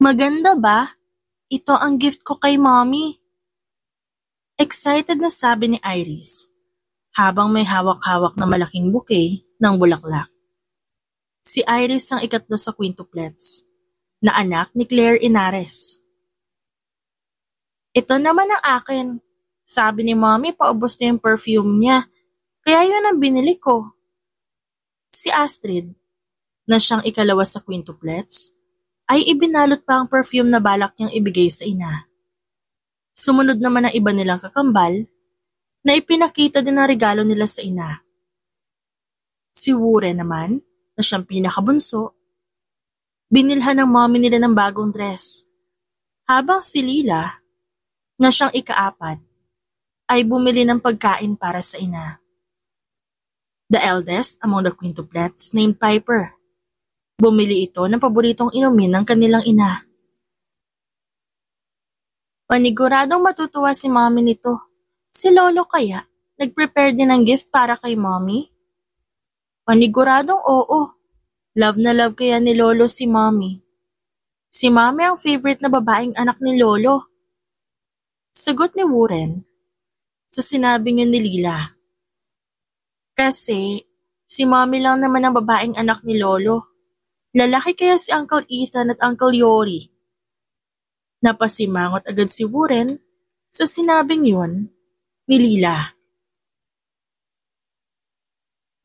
Maganda ba? Ito ang gift ko kay mommy. Excited na sabi ni Iris, habang may hawak-hawak na malaking bouquet ng bulaklak. Si Iris ang ikatlo sa quintuplets, na anak ni Claire Inares. Ito naman ang akin. Sabi ni mommy paubos na yung perfume niya, kaya yun ang binili ko. Si Astrid, na siyang ikalawa sa quintuplets, ay ibinalot pa ang perfume na balak niyang ibigay sa ina. Sumunod naman ang iba nilang kakambal na ipinakita din ang regalo nila sa ina. Si Wuren naman, na siyang pinakabunso, binilhan ng mommy nila ng bagong dress, habang si Lila, na siyang ikaapat, ay bumili ng pagkain para sa ina. The eldest among the quintuplets named Piper. Bumili ito ng paboritong inumin ng kanilang ina. Paniguradong matutuwa si mommy nito. Si Lolo kaya, nag-prepare din ng gift para kay mommy? Paniguradong oo. Love na love kaya ni Lolo si mommy. Si mommy ang favorite na babaeng anak ni Lolo. Sagot ni Wuren sa sinabing yun ni Lila. Kasi si mommy lang naman ang babaeng anak ni Lolo. Lalaki kaya si Uncle Ethan at Uncle Yori. Napasimangot agad si Wuren sa sinabing yun ni Lila.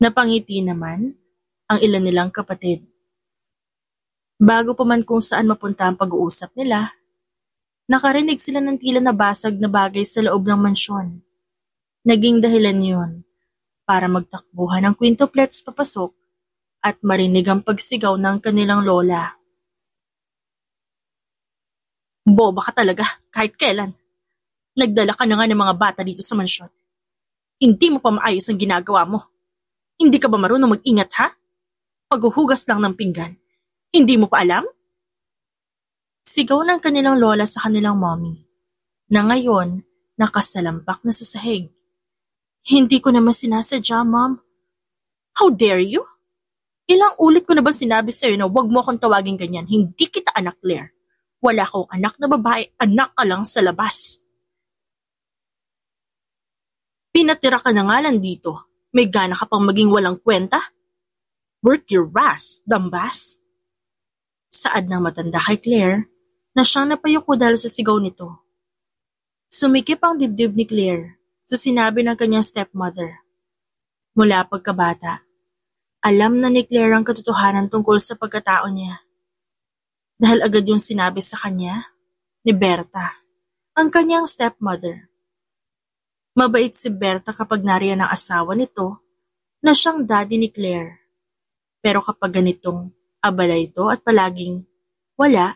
Napangiti naman ang ilan nilang kapatid. Bago pa man kung saan mapunta ang pag-uusap nila, nakarinig sila ng tila nabasag na bagay sa loob ng mansyon. Naging dahilan yun para magtakbuhan ang quintuplets papasok at marinig ang pagsigaw ng kanilang lola. Boba ka talaga, kahit kailan. Nagdala ka na nga ng mga bata dito sa mansyon. Hindi mo pa maayos ang ginagawa mo. Hindi ka ba marunong mag-ingat, ha? Paghuhugas lang ng pinggan. Hindi mo pa alam? Sigaw ng kanilang lola sa kanilang mommy, na ngayon nakasalampak na sa sahig. Hindi ko naman sinasadya, Mom. How dare you? Ilang ulit ko na ba sinabi sa'yo na huwag mo akong tawagin ganyan? Hindi kita anak, Claire. Wala akong anak na babae, anak ka lang sa labas. Pinatira ka na nga lang dito. May gana ka pang maging walang kwenta? Work your ass, dambas. Saad ng matanda kay Claire na siyang napayuko dahil sa sigaw nito. Sumikip ang dibdib ni Claire sa sinabi ng kanyang stepmother. Mula pagkabata, alam na ni Claire ang katotohanan tungkol sa pagkatao niya. Dahil agad yung sinabi sa kanya ni Berta, ang kanyang stepmother. Mabait si Berta kapag nariyan ang asawa nito na siyang daddy ni Claire. Pero kapag ganitong abala ito at palaging wala,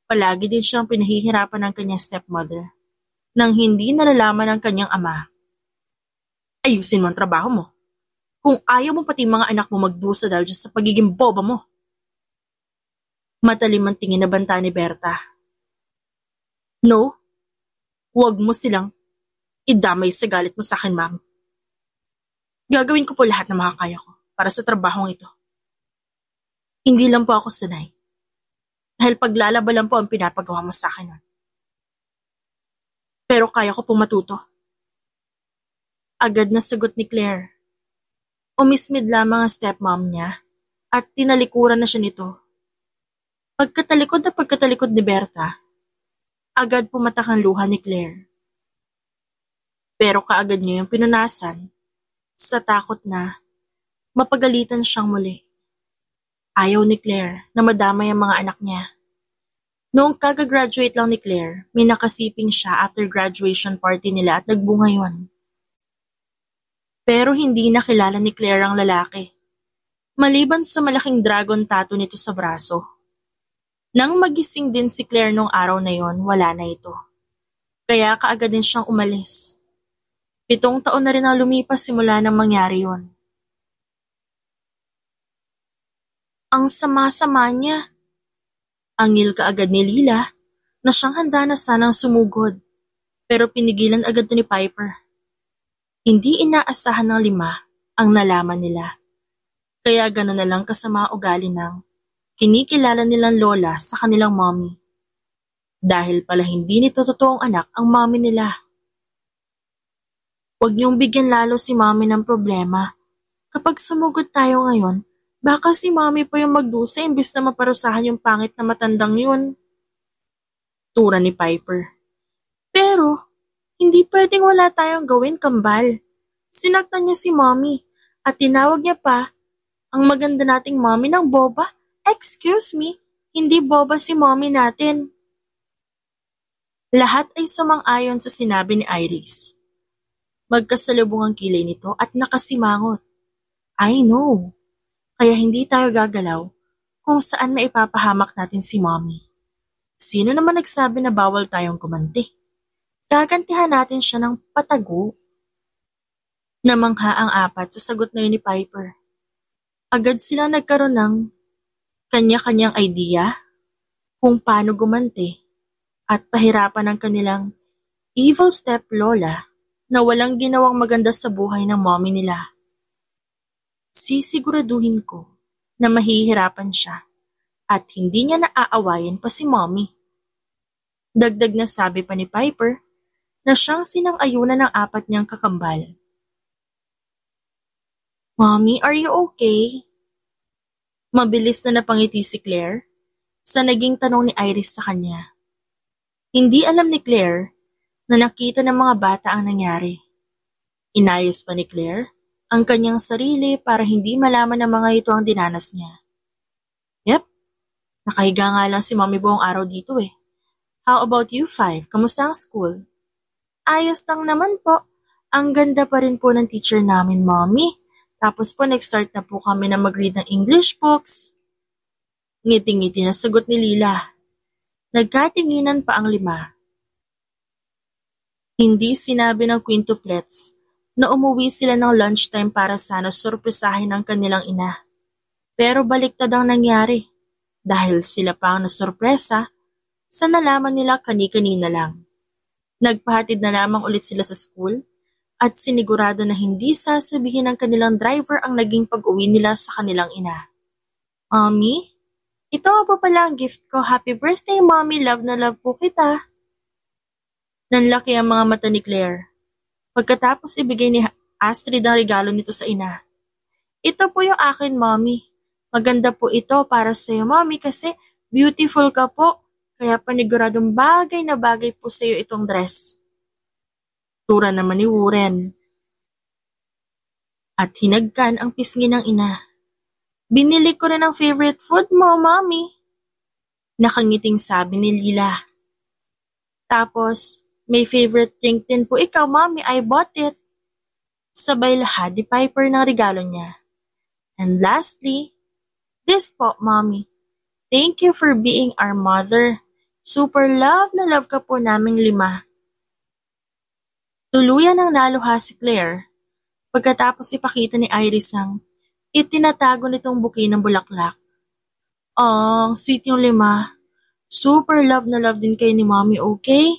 palagi din siyang pinahihirapan ng kanyang stepmother nang hindi nalalaman ng kanyang ama. Ayusin mo ang trabaho mo. Kung ayaw mo pati mga anak mo magdusa dahil sa pagiging boba mo. Matalim ang tingin na banta ni Berta. No, huwag mo silang idamay sa galit mo sa akin, Ma'am. Gagawin ko po lahat ng makakaya ko para sa trabahong ito. Hindi lang po ako sanay. Dahil paglalaba lang po ang pinapagawa mo sa akin. Pero kaya ko pong matuto. Agad na sagot ni Claire. Umismid lamang ang stepmom niya at tinalikuran na siya nito. Pagkatalikod ni Berta, agad pumatak ang luha ni Claire. Pero kaagad niya yung pinunasan sa takot na mapagalitan siyang muli. Ayaw ni Claire na madamay ang mga anak niya. Noong kagagraduate lang ni Claire, may nakasiping siya after graduation party nila at nagbunga yun. Pero hindi nakilala ni Claire ang lalaki. Maliban sa malaking dragon tattoo nito sa braso. Nang magising din si Claire nung araw na yon, wala na ito. Kaya kaagad din siyang umalis. 7 taon na rin ang lumipas simula nang mangyari yon. Ang sama-sama niya. Angil kaagad ni Lila na siyang handa na sanang sumugod. Pero pinigilan agad ni Piper. Hindi inaasahan ng 5 ang nalaman nila. Kaya gano'n na lang kasama ugali ng kinikilala nilang lola sa kanilang mommy Dahil pala hindi nito totoong anak ang mommy nila. Huwag niyong bigyan lalo si mommy ng problema. Kapag sumugod tayo ngayon, baka si mommy pa yung magdusa imbis na maparusahan yung pangit na matandang yun. Tura ni Piper. Pero, hindi pwedeng wala tayong gawin, kambal. Sinaktan niya si mommy at tinawag niya pa ang maganda nating mommy ng boba. Excuse me, hindi boba si mommy natin. Lahat ay sumang-ayon sa sinabi ni Iris. Magkasalubong ang kilay nito at nakasimangot. I know. Kaya hindi tayo gagalaw kung saan maipapahamak natin si mommy. Sino naman nagsabi na bawal tayong gumanti? Gagantihan natin siya ng patago. Namangha ang apat sa sagot na yun ni Piper. Agad silang nagkaroon ng kanya-kanyang idea kung paano gumanti at pahirapan ang kanilang evil step lola na walang ginawang maganda sa buhay ng mommy nila. Sisiguraduhin ko na mahihirapan siya at hindi niya naaawayan pa si mommy. Dagdag na sabi pa ni Piper na siyang sinang-ayunan ng apat niyang kakambal. Mommy, are you okay? Mabilis na napangiti si Claire sa naging tanong ni Iris sa kanya. Hindi alam ni Claire na nakita ng mga bata ang nangyari. Inayos pa ni Claire ang kanyang sarili para hindi malaman ng mga ito ang dinanas niya. Yep, nakahiga nga lang si mommy buong araw dito eh. How about you five? Kamusta ang school? Ayos lang naman po. Ang ganda pa rin po ng teacher namin, mommy. Tapos po nag-start na po kami na mag-read ng English books. Ngiti-ngiti na sagot ni Lila. Nagkatinginan pa ang lima. Hindi sinabi ng quintuplets na umuwi sila ng lunchtime para sana sorpresahin ang kanilang ina. Pero baliktad ang nangyari dahil sila pa ang nasorpresa sa nalaman nila kani-kanina lang. Nagpahatid na lamang ulit sila sa school at sinigurado na hindi sasabihin ng kanilang driver ang naging pag-uwi nila sa kanilang ina. Mommy, ito nga po pala ang gift ko. Happy birthday, mommy. Love na love po kita. Nanlaki ang mga mata ni Claire. Pagkatapos ibigay ni Astrid ang regalo nito sa ina. Ito po yung akin, mommy. Maganda po ito para sa iyo, mommy, kasi beautiful ka po. Kaya paniguradong bagay na bagay po sa iyo itong dress. Tura naman ni Warren. At hinagkan ang pisngi ng ina. Binili ko rin ang favorite food mo, mommy. Nakangiting sabi ni Lila. Tapos, may favorite drink din po ikaw, mommy. I bought it. Sabay lahat ni Piper ng regalo niya. And lastly, this po, mommy. Thank you for being our mother. Super love na love ka po naming lima. Tuluyan ang naluha si Claire pagkatapos ipakita ni Iris ang itinatago nitong buki ng bulaklak. Ang sweet yung lima. Super love na love din kayo ni mommy, okay?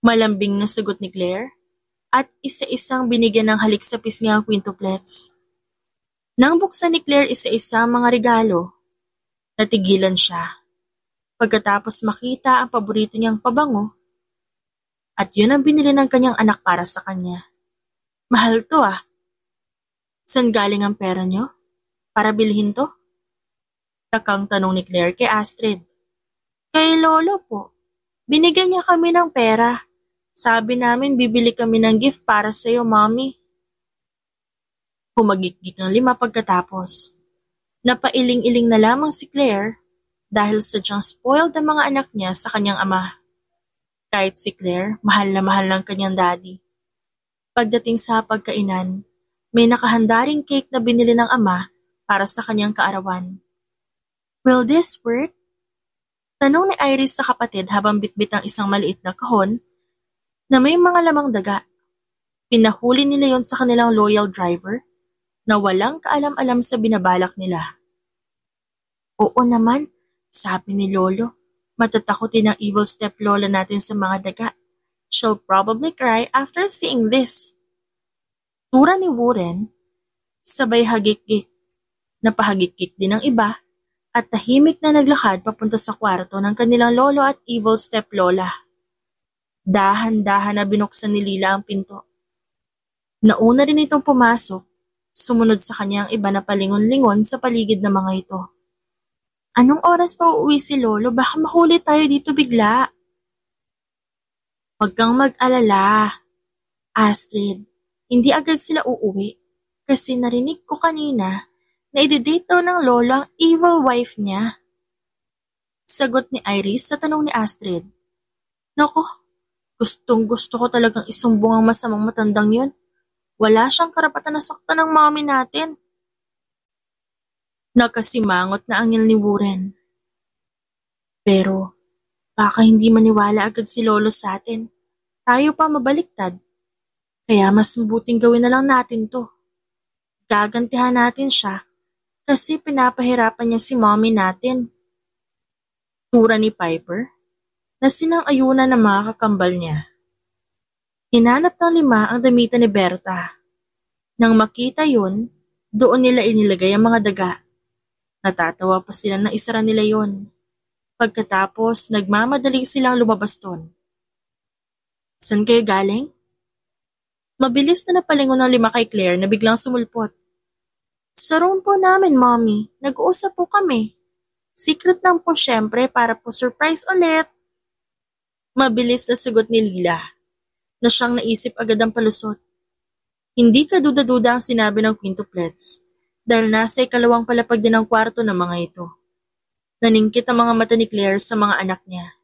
Malambing na sagot ni Claire at isa-isang binigyan ng halik sa pisngi ang quintuplets. Nang buksan ni Claire isa-isa ang mga regalo, natigilan siya. Pagkatapos makita ang paborito niyang pabango, at yun ang binili ng kanyang anak para sa kanya. Mahal to ah. San galing ang pera niyo? Para bilhin to? Takang tanong ni Claire kay Astrid. Kay Lolo po. Binigyan niya kami ng pera. Sabi namin bibili kami ng gift para sa iyo, mommy. Humagikik ng lima pagkatapos. Napailing-iling na lamang si Claire dahil sadyang spoiled ang mga anak niya sa kanyang ama. Kahit si Claire, mahal na mahal ng kanyang daddy. Pagdating sa pagkainan, may nakahanda ring cake na binili ng ama para sa kanyang kaarawan. Will this work? Tanong ni Iris sa kapatid habang bitbit ang isang maliit na kahon na may mga lamang daga. Pinahuli nila yon sa kanilang loyal driver na walang kaalam-alam sa binabalak nila. Oo naman, sabi ni Lolo. Matatakotin ang evil step lola natin sa mga daga. She'll probably cry after seeing this. Tura ni Warren, sabay hagik-gik. Napahagik-gik din ng iba at tahimik na naglakad papunta sa kwarto ng kanilang lolo at evil steplola. Dahan-dahan na binuksan ni Lila ang pinto. Nauna rin itong pumasok, sumunod sa kanya ang iba na palingon-lingon sa paligid ng mga ito. Anong oras pa uuwi si Lolo? Baka mahuli tayo dito bigla. Huwag kang mag-alala, Astrid. Hindi agad sila uuwi kasi narinig ko kanina na i-date daw ng lolo ang evil wife niya. Sagot ni Iris sa tanong ni Astrid. Nako, gustong-gusto ko talagang isumbong ang masamang matandang yun. Wala siyang karapatan na saktan ng mommy natin. Nakasimangot na angil ni Warren. Pero, baka hindi maniwala agad si Lolo sa atin. Tayo pa mabaliktad. Kaya mas mabuting gawin na lang natin to. Gagantihan natin siya kasi pinapahirapan niya si mommy natin. Tura ni Piper na sinang-ayunan ng mga kakambal niya. Hinanap ng 5 ang damitan ni Berta. Nang makita yun, doon nila inilagay ang mga daga. Natatawa pa sila na isara nila yon. Pagkatapos, nagmamadali silang lumabas doon. San kayo galing? Mabilis na napalingon ng 5 kay Claire na biglang sumulpot. Sa room po namin, Mommy. Nag-uusap po kami. Secret lang po syempre para po surprise ulit. Mabilis na sagot ni Lila na siyang naisip agad ang palusot. Hindi kaduda-duda ang sinabi ng quintuplets dahil nasa 2nd palapag din ang kwarto ng mga ito. Naningkit ang mga mata ni Claire sa mga anak niya.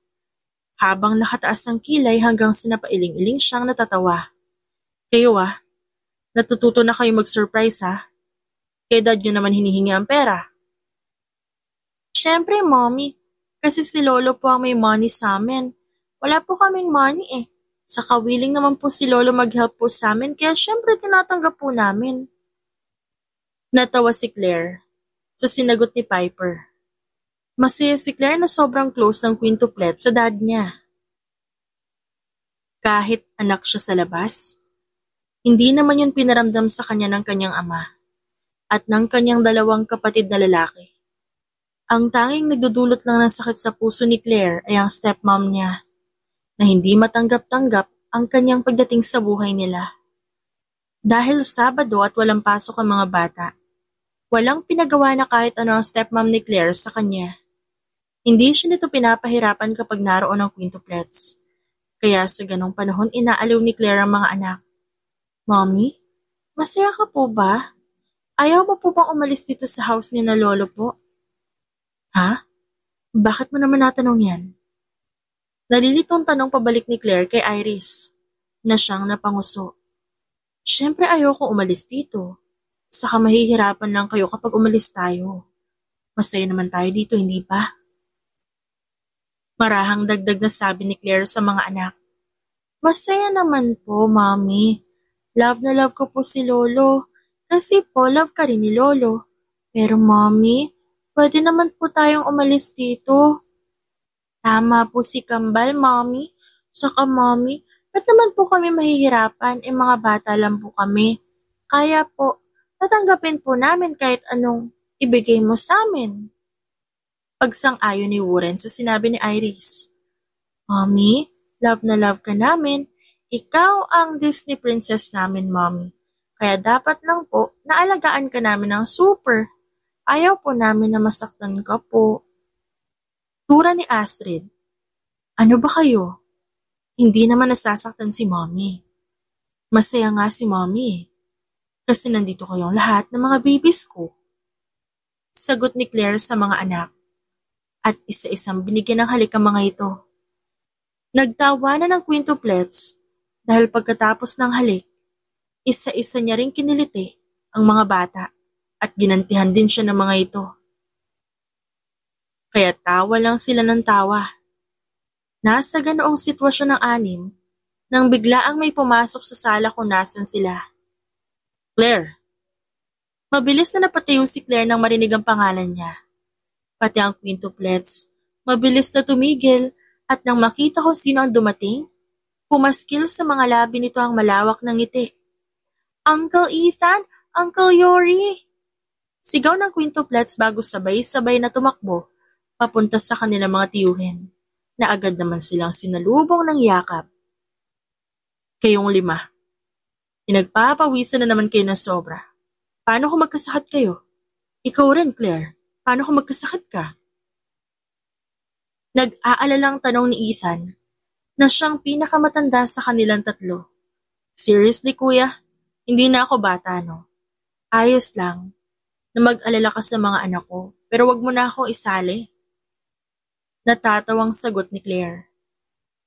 Habang nakataas ang kilay hanggang sinapailing-iling siyang natatawa. Kayo natututo na kayo mag-surprise Kay dad nyo naman hinihingi ang pera. Siyempre, Mommy, kasi si Lolo po ang may money sa amin. Wala po kaming money Saka willing naman po si Lolo mag-help po sa amin kaya siyempre tinatanggap po namin. Natawa si Claire sa sinagot ni Piper. Masaya si Claire na sobrang close ng quintuplet sa dad niya. Kahit anak siya sa labas, hindi naman yun pinaramdam sa kanya ng kanyang ama at ng kanyang 2 kapatid na lalaki. Ang tanging nagdudulot lang ng sakit sa puso ni Claire ay ang stepmom niya na hindi matanggap-tanggap ang kanyang pagdating sa buhay nila. Dahil Sabado at walang pasok ang mga bata, walang pinagawa na kahit ano ang stepmom ni Claire sa kanya. Hindi siya nito pinapahirapan kapag naroon ang quintuplets. Kaya sa ganong panahon inaaliw ni Claire ang mga anak. Mommy, masaya ka po ba? Ayaw mo po bang umalis dito sa house ni na Lolo po? Ha? Bakit mo naman natanong yan? Nalilitong tanong pabalik ni Claire kay Iris, na siyang napanguso. Siyempre ayoko umalis dito. Saka mahihirapan lang kayo kapag umalis tayo. Masaya naman tayo dito, hindi ba? Marahang dagdag na sabi ni Claire sa mga anak. Masaya naman po, Mommy. Love na love ko po si Lolo. Kasi po, love ka rin ni Lolo. Pero Mommy, pwede naman po tayong umalis dito. Tama po si Kambal, Mommy. Saka Mommy, ba't naman po kami mahihirapan? Mga bata lang po kami. Kaya po, tatanggapin po namin kahit anong ibigay mo sa amin. Pagsang-ayon ni Warren sa sinabi ni Iris. Mommy, love na love ka namin. Ikaw ang Disney princess namin, Mommy. Kaya dapat lang po naalagaan ka namin ng super. Ayaw po namin na masaktan ka po. Tura ni Astrid. Ano ba kayo? Hindi naman nasasaktan si Mommy. Masaya nga si Mommy. Kasi nandito kayong lahat ng mga babies ko. Sagot ni Claire sa mga anak. At isa-isang binigyan ng halik ang mga ito. Nagtawanan ng quintuplets dahil pagkatapos ng halik, isa-isa niya ring kiniliti ang mga bata at ginantihan din siya ng mga ito. Kaya tawa lang sila ng tawa. Nasa ganoong sitwasyon ng 6 nang biglaang may pumasok sa sala kung nasan sila. Claire. Mabilis na napatayo si Claire nang marinig ang pangalan niya. Pati ang quintuplets, mabilis na tumigil at nang makita ko sino ang dumating, pumaskil sa mga labi nito ang malawak ng ngiti. Uncle Ethan! Uncle Yori! Sigaw ng quintuplets bago sabay-sabay na tumakbo papunta sa kanilang mga tiyuhin, na agad naman silang sinalubong ng yakap. Kayong 5, pinagpapawisan na naman kayo ng sobra. Paano kung magkasakit kayo? Ikaw rin, Claire. Paano kung magkasakit ka? Nag-aalalang tanong ni Ethan, na siyang pinakamatanda sa kanilang 3. Seriously, kuya? Hindi na ako bata, no? Ayos lang na mag-alala ka sa mga anak ko, pero wag mo na akong isali. Natatawang sagot ni Claire.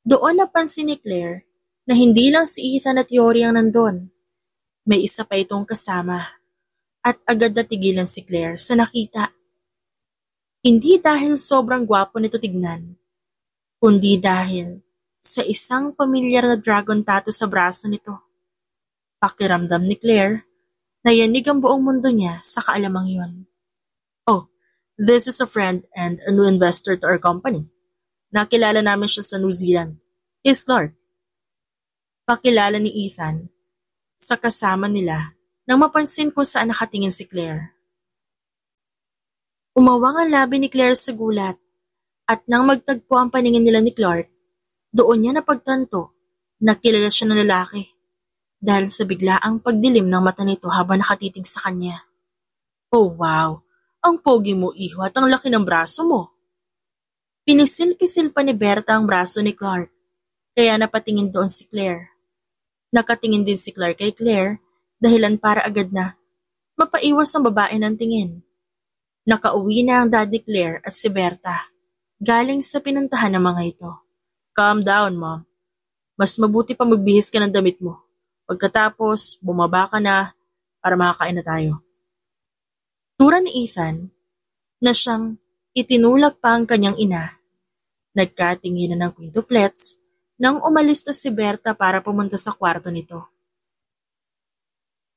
Doon napansin ni Claire na hindi lang si Ethan at Yori ang nandun. May isa pa itong kasama at agad natigilan si Claire sa nakita. Hindi dahil sobrang gwapo nito tignan, kundi dahil sa isang pamilyar na dragon tattoo sa braso nito. Pakiramdam ni Claire na yanig ang buong mundo niya sa kaalamang yun. Oh, this is a friend and a new investor to our company. Nakilala namin siya sa New Zealand. He's Clark. Pakilala ni Ethan sa kasama nila nang mapansin kung saan nakatingin si Claire. Umawang ang labi ni Claire sa gulat at nang magtagpo ang paningin nila ni Clark, doon niya napagtanto na kilala siya ng lalaki dahil sa biglaang pagdilim ng mata nito habang nakatitig sa kanya. Oh wow, ang pogi mo iho at ang laki ng braso mo. Pinisil-pisil pa ni Berta ang braso ni Clark, kaya napatingin doon si Claire. Nakatingin din si Clark kay Claire dahilan para agad na mapaiwas ang babae ng tingin. Nakauwi na ang daddy Claire at si Berta, galing sa pinuntahan ng mga ito. Calm down, Mom. Mas mabuti pa magbihis ka ng damit mo. Pagkatapos, bumaba ka na para makakain na tayo. Tura ni Ethan na siyang itinulak pa ang kanyang ina. Nagkatinginan ng quintuplets nang umalis na si Berta para pumunta sa kwarto nito.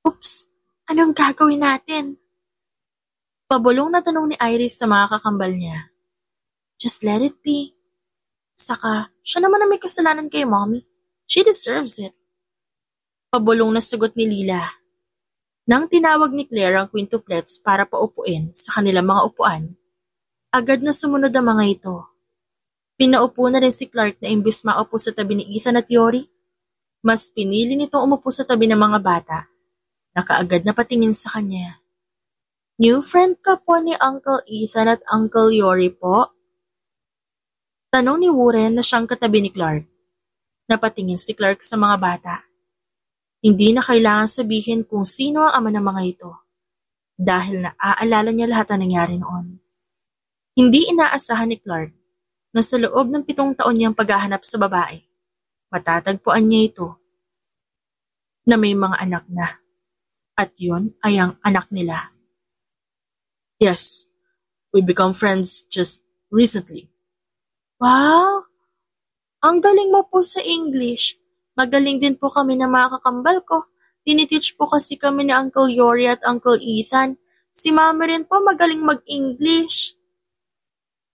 Oops, anong gagawin natin? Pabulong na tanong ni Iris sa mga kakambal niya. Just let it be. Saka, siya naman ang may kasalanan kay Mommy. She deserves it. Pabulong na sagot ni Lila. Nang tinawag ni Claire ang quintuplets para paupuin sa kanilang mga upuan, agad na sumunod ang mga ito. Pinaupo na rin si Clark na imbis maupo sa tabi ni Ethan at Yori, mas pinili nitong umupo sa tabi ng mga bata na kaagad na patingin sa kanya. New friend ka po ni Uncle Ethan at Uncle Yori po? Tanong ni Warren na siyang katabi ni Clark. Napatingin si Clark sa mga bata. Hindi na kailangan sabihin kung sino ang ama ng mga ito, dahil naaalala niya lahat ang nangyari noon. Hindi inaasahan ni Clark na sa loob ng 7 taon niyang paghahanap sa babae, matatagpuan niya ito na may mga anak na, at yun ay ang anak nila. Yes, we become friends just recently. Wow! Ang galing mo po sa English. Magaling din po kami ng mga kakambal ko. Tiniteach po kasi kami ni Uncle Yori at Uncle Ethan. Si Mama rin po magaling mag-English.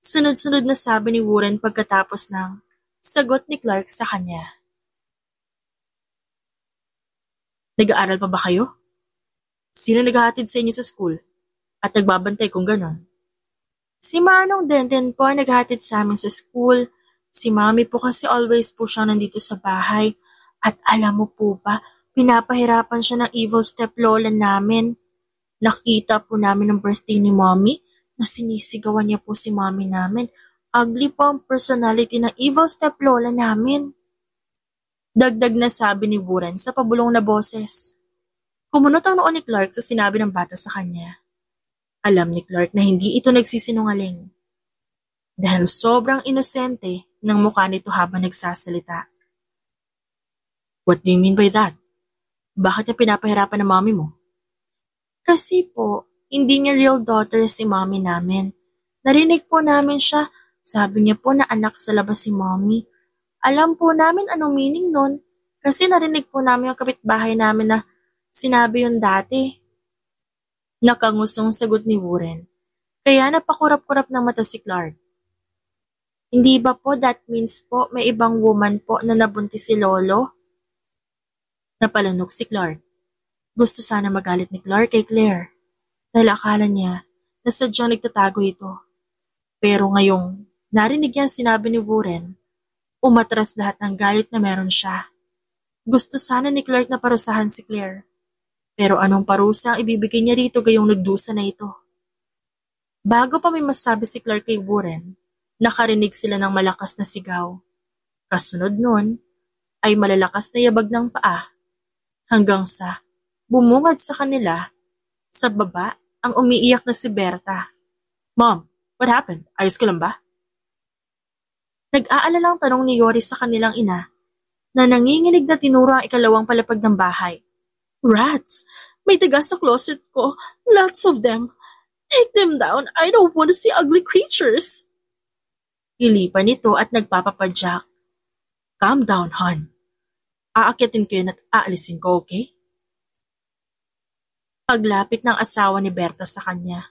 Sunod-sunod na sabi ni Warren pagkatapos ng sagot ni Clark sa kanya. Nag-aaral pa ba kayo? Sino naghahatid sa inyo sa school? At nagbabantay kung ganon? Si Manong din po ang naghatid sa amin sa school. Si Mami po kasi always po siya nandito sa bahay. At alam mo po ba, pinapahirapan siya ng evil steplola namin. Nakita po namin ang birthday ni Mommy na sinisigawan niya po si Mommy namin. Ugly po ang personality ng evil steplola namin. Dagdag na sabi ni Warren sa pabulong na boses. Kumunot ang noon ni Clark sa sinabi ng bata sa kanya. Alam ni Clark na hindi ito nagsisinungaling. Dahil sobrang inosente ng mukha nito habang nagsasalita. What do you mean by that? Bakit niya pinapahirapan ng mommy mo? Kasi po, hindi niya real daughter si mommy namin. Narinig po namin siya, sabi niya po na anak sa labas si mommy. Alam po namin anong meaning nun, kasi narinig po namin yung kapitbahay namin na sinabi yun dati. Nakangusong sagot ni Warren, kaya napakurap-kurap ng mata si Clark. Hindi ba po that means po may ibang woman po na nabuntis si Lolo? Napalanok si Clark. Gusto sana magalit ni Clark kay Claire. dahil akala niya na sadyang nagtatago ito. Pero ngayong narinig niya ang sinabi ni Warren, umatras lahat ng galit na meron siya. Gusto sana ni Clark na parusahan si Claire. Pero anong parusa ang ibibigay niya rito gayong nagdusa na ito? Bago pa may masabi si Clark kay Warren, nakarinig sila ng malakas na sigaw. Kasunod nun ay malalakas na yabag ng paa hanggang sa bumungad sa kanila sa baba ang umiiyak na si Berta. Mom, what happened? Ayos ka lang ba? Nag-aalalang tanong ni Yori sa kanilang ina na nanginginig na tinuro ang ikalawang palapag ng bahay. Rats! May taga sa closet ko. Lots of them. Take them down. I don't want to see ugly creatures. Hilipan nito at nagpapapadyak. Calm down, hon. Aakyatin ko yun at aalisin ko, okay? Paglapit ng asawa ni Berta sa kanya.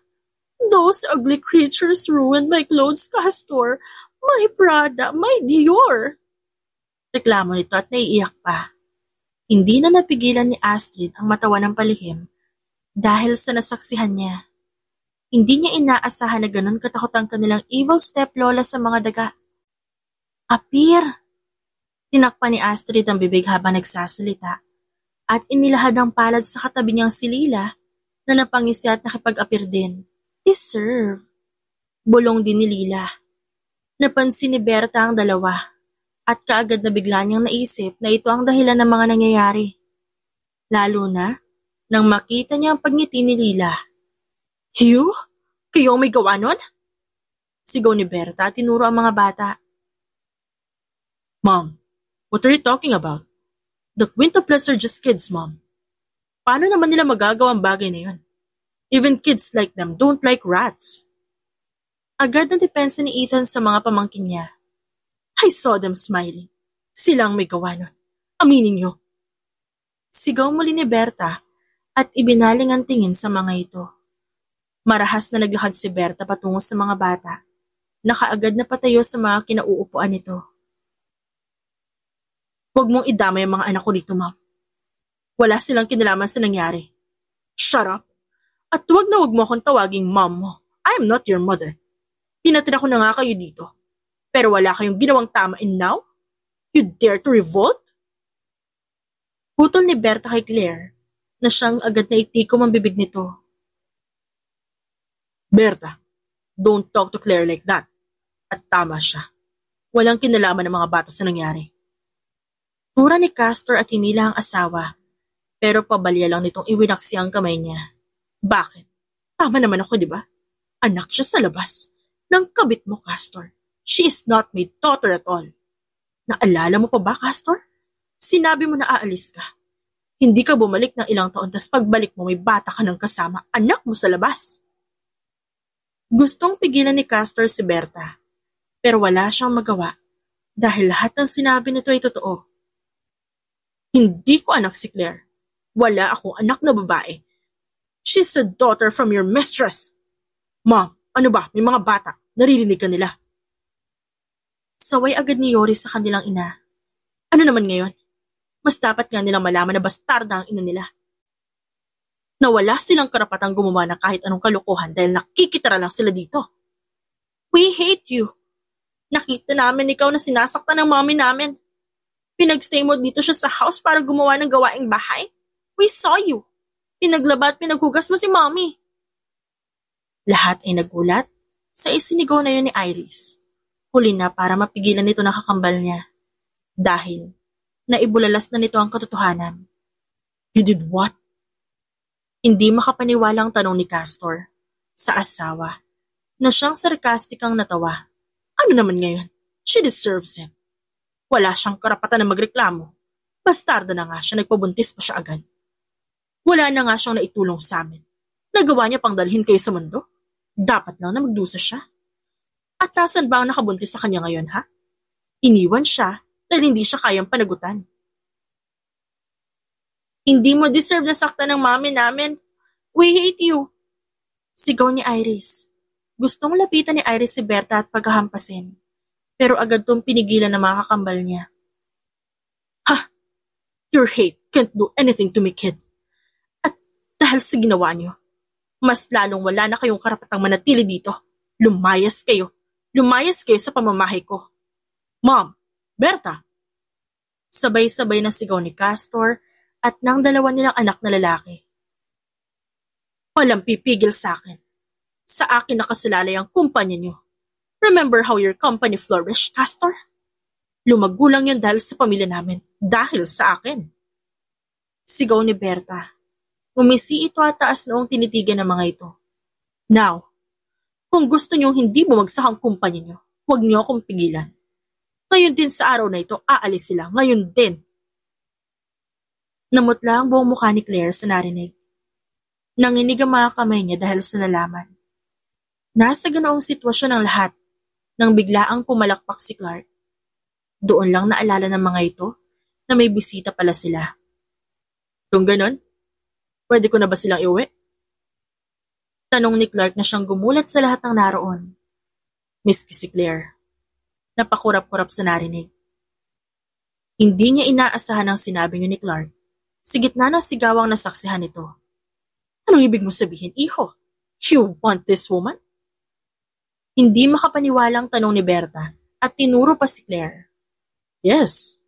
Those ugly creatures ruined my clothes, Castor. My Prada, my Dior. Reklamo nito at naiiyak pa. Hindi na napigilan ni Astrid ang matawa ng palihim dahil sa nasaksihan niya. Hindi niya inaasahan na ganun katakot ang kanilang evil steplola sa mga daga. Apir! Tinakpan ni Astrid ang bibig habang nagsasalita at inilahad ang palad sa katabi niyang si Lila na napangisi at nakipag-apir din. Deserve. Bulong din ni Lila. Napansin ni Berta ang dalawa at kaagad na bigla niyang naisip na ito ang dahilan ng mga nangyayari. Lalo na nang makita niya ang pagngiti ni Lila. Hugh? Kayo ang may gawa nun? Sigaw ni Berta at tinuro ang mga bata. Mom, what are you talking about? The quintuplets are just kids, Mom. Paano naman nila magagawa ang bagay na yun? Even kids like them don't like rats. Agad na depensa ni Ethan sa mga pamangkin niya. I saw them smiling. Silang may gawa nun. Aminin niyo. Sigaw muli ni Berta at ibinaling ang tingin sa mga ito. Marahas na naglakad si Berta patungo sa mga bata. Nakaagad na patayo sa mga kinauupuan nito. Huwag mong idamay ang mga anak ko dito, Ma'am. Wala silang kinalaman sa nangyari. Shut up! At huwag na huwag mo akong tawaging Mom mo. I am not your mother. Pinatira ko na nga kayo dito. Pero wala kayong ginawang tama and now? You dare to revolt? Putol ni Berta kay Claire na siyang agad na itikom ang bibig nito. Berta, don't talk to Claire like that. At tama siya. Walang kinalaman ng mga bata sa nangyari. Tura ni Castor at hinila ang asawa, pero pabalya lang nitong iwinaksi ang kamay niya. Bakit? Tama naman ako, di ba? Anak siya sa labas. Nang kabit mo, Castor. She is not my daughter at all. Naalala mo pa ba, Castor? Sinabi mo na aalis ka. Hindi ka bumalik ng ilang taon, tas pagbalik mo may bata ka ng kasama, anak mo sa labas. Gustong pigilan ni Castor si Berta, pero wala siyang magawa dahil lahat ng sinabi nito ay totoo. Hindi ko anak si Claire. Wala akong anak na babae. She's a daughter from your mistress. Mom, ano ba? May mga bata. Naririnig ka nila. Saway agad ni Yori sa kanilang ina. Ano naman ngayon? Mas dapat nga nilang malaman na bastarda ang ina nila. Na wala silang karapatang gumawa ng kahit anong kalokohan dahil nakikitara lang sila dito. We hate you. Nakita namin ikaw na sinasaktan ng mommy namin. Pinagstay mo dito siya sa house para gumawa ng gawaing bahay. We saw you. Pinaglaba at pinaghugas mo si mommy. Lahat ay nagulat sa isinigaw na yun ni Iris. Huli na para mapigilan nito ng kakambal niya. Dahil naibulalas na nito ang katotohanan. You did what? Hindi makapaniwala ang tanong ni Castor sa asawa na siyang sarkastikang natawa. Ano naman ngayon? She deserves it. Wala siyang karapatan na magreklamo. Bastarda na nga siya, nagpabuntis pa siya agad. Wala na nga siyang naitulong sa amin. Nagawa niya pang dalhin kayo sa mundo? Dapat lang na magdusa siya. At tasan ba ang nakabuntis sa kanya ngayon, ha? Iniwan siya dahil hindi siya kayang panagutan. Hindi mo deserve na saktan ng mami namin. We hate you. Sigaw ni Iris. Gustong lapitan ni Iris si Berta at paghahampasin. Pero agad tong pinigilan ng mga kakambal niya. Ha! Your hate can't do anything to me, kid. At dahil sa ginawa niyo, Mas lalong wala na kayong karapatang manatili dito. Lumayas kayo. Lumayas kayo sa pamamahay ko. Mom! Berta! Sabay-sabay na sigaw ni Castor at ng dalawa nilang anak na lalaki. Walang pipigil sa akin. Sa akin nakasalalay ang kumpanya niyo. Remember how your company flourished, Castor? Lumagulang yun dahil sa pamilya namin. Dahil sa akin. Sigaw ni Berta. Umisi ito at taas noong tinitigan ng mga ito. Now, kung gusto niyong hindi bumagsak ang kumpanya niyo, huwag niyo akong pigilan. Ngayon din sa araw na ito, aalis sila. Ngayon din. Namutla ang buong mukha ni Claire sa narinig. Nanginig ang mga kamay niya dahil sa nalaman. Nasa ganoong sitwasyon ang lahat nang biglaang pumalakpak si Clark. Doon lang naalala ng mga ito na may bisita pala sila. Kung ganon, pwede ko na ba silang iuwi? Tanong ni Clark na siyang gumulat sa lahat ng naroon. Miski si Claire. Napakurap-kurap sa narinig. Hindi niya inaasahan ang sinabi niyo ni Clark. Sa gitna ng sigawang nasaksihan nito. Anong ibig mo sabihin, iho? You want this woman? Hindi makapaniwalang tanong ni Berta at tinuro pa si Claire. Yes,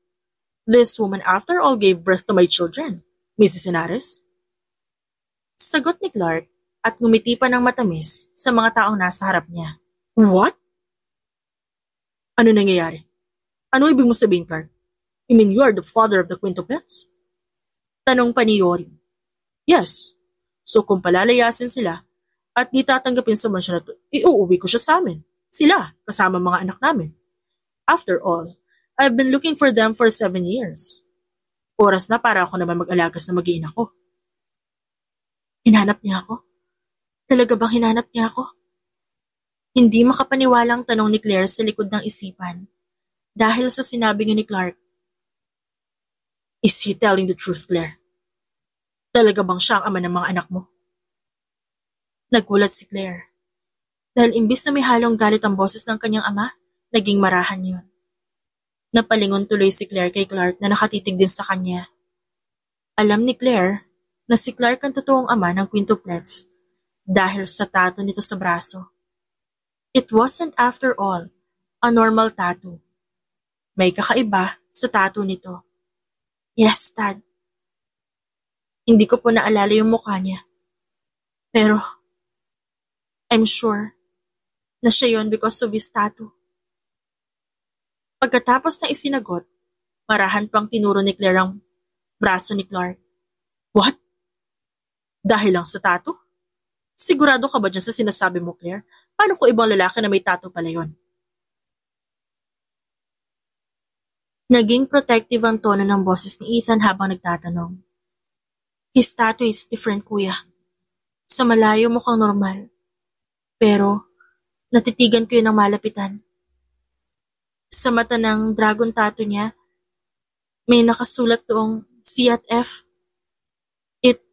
this woman after all gave birth to my children, Mrs. Henares. Sagot ni Clark at ngumiti pa ng matamis sa mga taong nasa harap niya. What? Ano nangyayari? Ano ibig mo sabihin, Clark? You mean you are the father of the quintuplets? Tanong pa ni Yori. Yes. So kung palalayasin sila at di tatanggapin sa mansyon na ito, iuuwi ko siya sa amin. Sila, kasama mga anak namin. After all, I've been looking for them for 7 years. Oras na para ako naman mag-alaga sa mag-iina ko. Hinanap niya ako? Talaga bang hinanap niya ako? Hindi makapaniwalang tanong ni Claire sa likod ng isipan dahil sa sinabi niya ni Clark. Is he telling the truth, Claire? Talaga bang siya ang ama ng mga anak mo? Nagulat si Claire dahil imbis na may halong galit ang boses ng kanyang ama, naging marahan yun. Napalingon tuloy si Claire kay Clark na nakatitig din sa kanya. Alam ni Claire na si Clark ang totoong ama ng quintuplets dahil sa tattoo nito sa braso. It wasn't after all a normal tattoo. May kakaiba sa tattoo nito. Yes, Dad. Hindi ko po naalala yung mukha niya. Pero I'm sure na siya yon because of his tattoo. Pagkatapos na isinagot, marahan pang tinuro ni Claire ang braso ni Clark. What? Dahil lang sa tattoo? Sigurado ka ba dyan sa sinasabi mo, Claire? Paano ko ibang lalaki na may tattoo pala yon? Naging protective ang tono ng boses ni Ethan habang nagtatanong. His tattoo is different, kuya. Sa malayo mukhang normal. Pero, natitigan ko yun ng malapitan. Sa mata ng dragon tattoo niya, may nakasulat doong C at F. It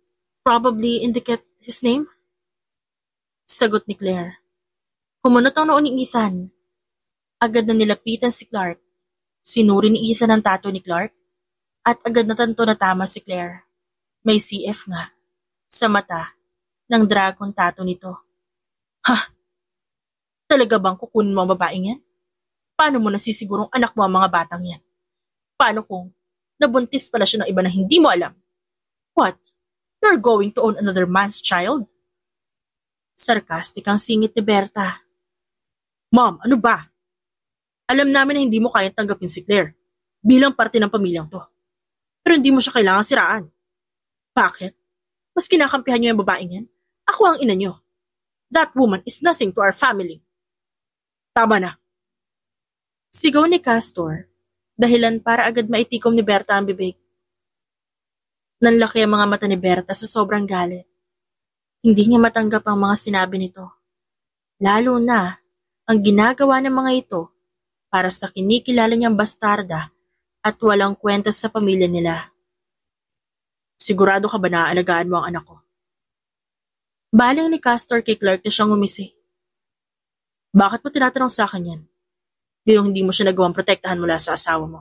probably indicate his name? Sagot ni Claire. Kumunot ang noon ni Ethan. Agad na nilapitan si Clark. Sinuri ni Ethan ang tattoo ni Clark at agad na tanto na tama si Claire. May CF nga sa mata ng dragon tattoo nito. Ha? Talaga bang kukunin mo ang babaeng yan? Paano mo nasisigurong anak mo ang mga batang yan? Paano kung nabuntis pala siya ng iba na hindi mo alam? What? You're going to own another man's child? Sarcastic ang singit ni Berta. Mom, ano ba? Alam namin na hindi mo kayang tanggapin si Claire bilang parte ng pamilyang to. Pero hindi mo siya kailangan siraan. Bakit? Mas kinakampihan niyo yung babaeng yan? Ako ang ina niyo. That woman is nothing to our family. Tama na. Sigaw ni Castor, dahilan para agad maitikom ni Berta ang bibig. Nanlaki ang mga mata ni Berta sa sobrang galit. Hindi niya matanggap ang mga sinabi nito. Lalo na ang ginagawa ng mga ito para sa kinikilala niyang bastarda at walang kwenta sa pamilya nila. Sigurado ka ba na aalagaan mo ang anak ko? Baling ni Castor kay Clark na siyang umisi. Bakit mo tinatanong sa akin yan? Gayong hindi mo siya nagawang protektahan mula sa asawa mo.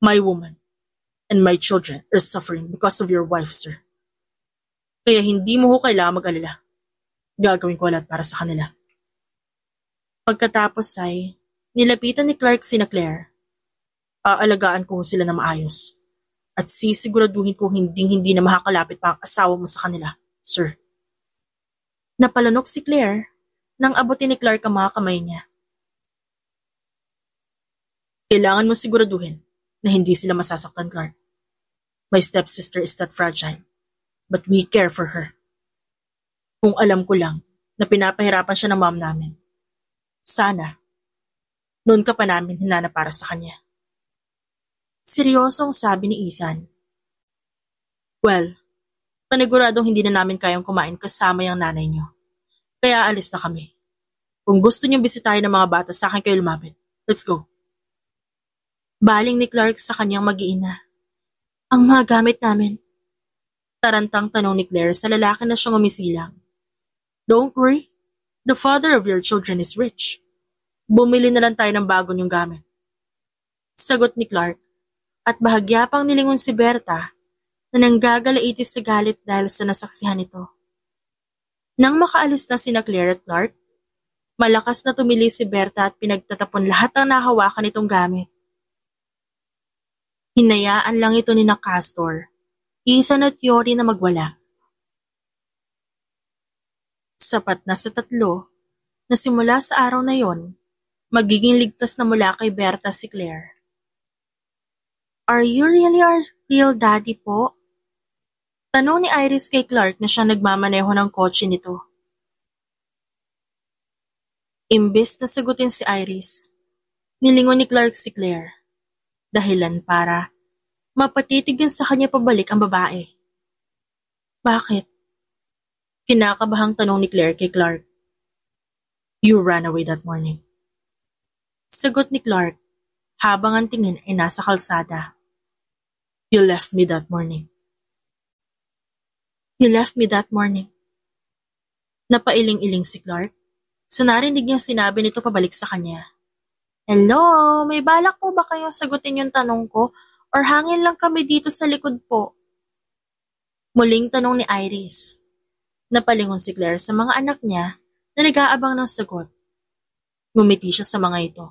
My woman and my children are suffering because of your wife, sir. Kaya hindi mo ho kailangan mag-alala. Gagawin ko lahat para sa kanila. Pagkatapos ay, nilapitan ni Clark sina Claire. Aalagaan ko sila na maayos. At sisiguraduhin ko hindi na makakalapit pa ang asawa mo sa kanila, sir. Napalunok si Claire nang abutin ni Clark ang mga kamay niya. Kailangan mo siguraduhin na hindi sila masasaktan, Clark. My stepsister is that fragile, but we care for her. Kung alam ko lang na pinapahirapan siya ng mom namin. Sana, noon ka pa namin hinanap para sa kanya. Seryosong sabi ni Ethan. Well, paniguradong hindi na namin kayang kumain kasama yung nanay niyo. Kaya alis na kami. Kung gusto niyong bisitahin ng mga bata, sa akin kayo lumapit. Let's go. Baling ni Clark sa kanyang mag-iina. Ang mga gamit namin. Tarantang tanong ni Claire sa lalaki na siyang umisilang. Don't worry. The father of your children is rich. Bumili na lang tayo ng bago niyong gamit. Sagot ni Clark. At bahagya pang nilingon si Berta na nanggagalaitis sa galit dahil sa nasaksihan nito. Nang makaalis na sina Claire at Clark, malakas na tumili si Berta at pinagtatapon lahat ng nahawakan nitong gamit. Hinayaan lang ito ni na Castor, Ethan at Yori na magwala. Sapat na sa tatlo na simula sa araw na yon, magiging ligtas na mula kay Berta si Claire. Are you really our real daddy po? Tanong ni Iris kay Clark na siya nagmamaneho ng kotse nito. Imbes na sagutin si Iris, nilingon ni Clark si Claire. Dahilan para mapatitigin sa kanya pabalik ang babae. Bakit? Kinakabahang tanong ni Claire kay Clark. You ran away that morning. Sagot ni Clark, habang ang tingin ay nasa kalsada. You left me that morning. You left me that morning. Napailing-iling si Clark. Sa narinig niyang sinabi nito pabalik sa kanya. Hello, may balak po ba kayong sagutin yung tanong ko or hangin lang kami dito sa likod po? Muling tanong ni Iris. Napalingon si Claire sa mga anak niya na nag-aabang ng sagot. Ngumiti siya sa mga ito.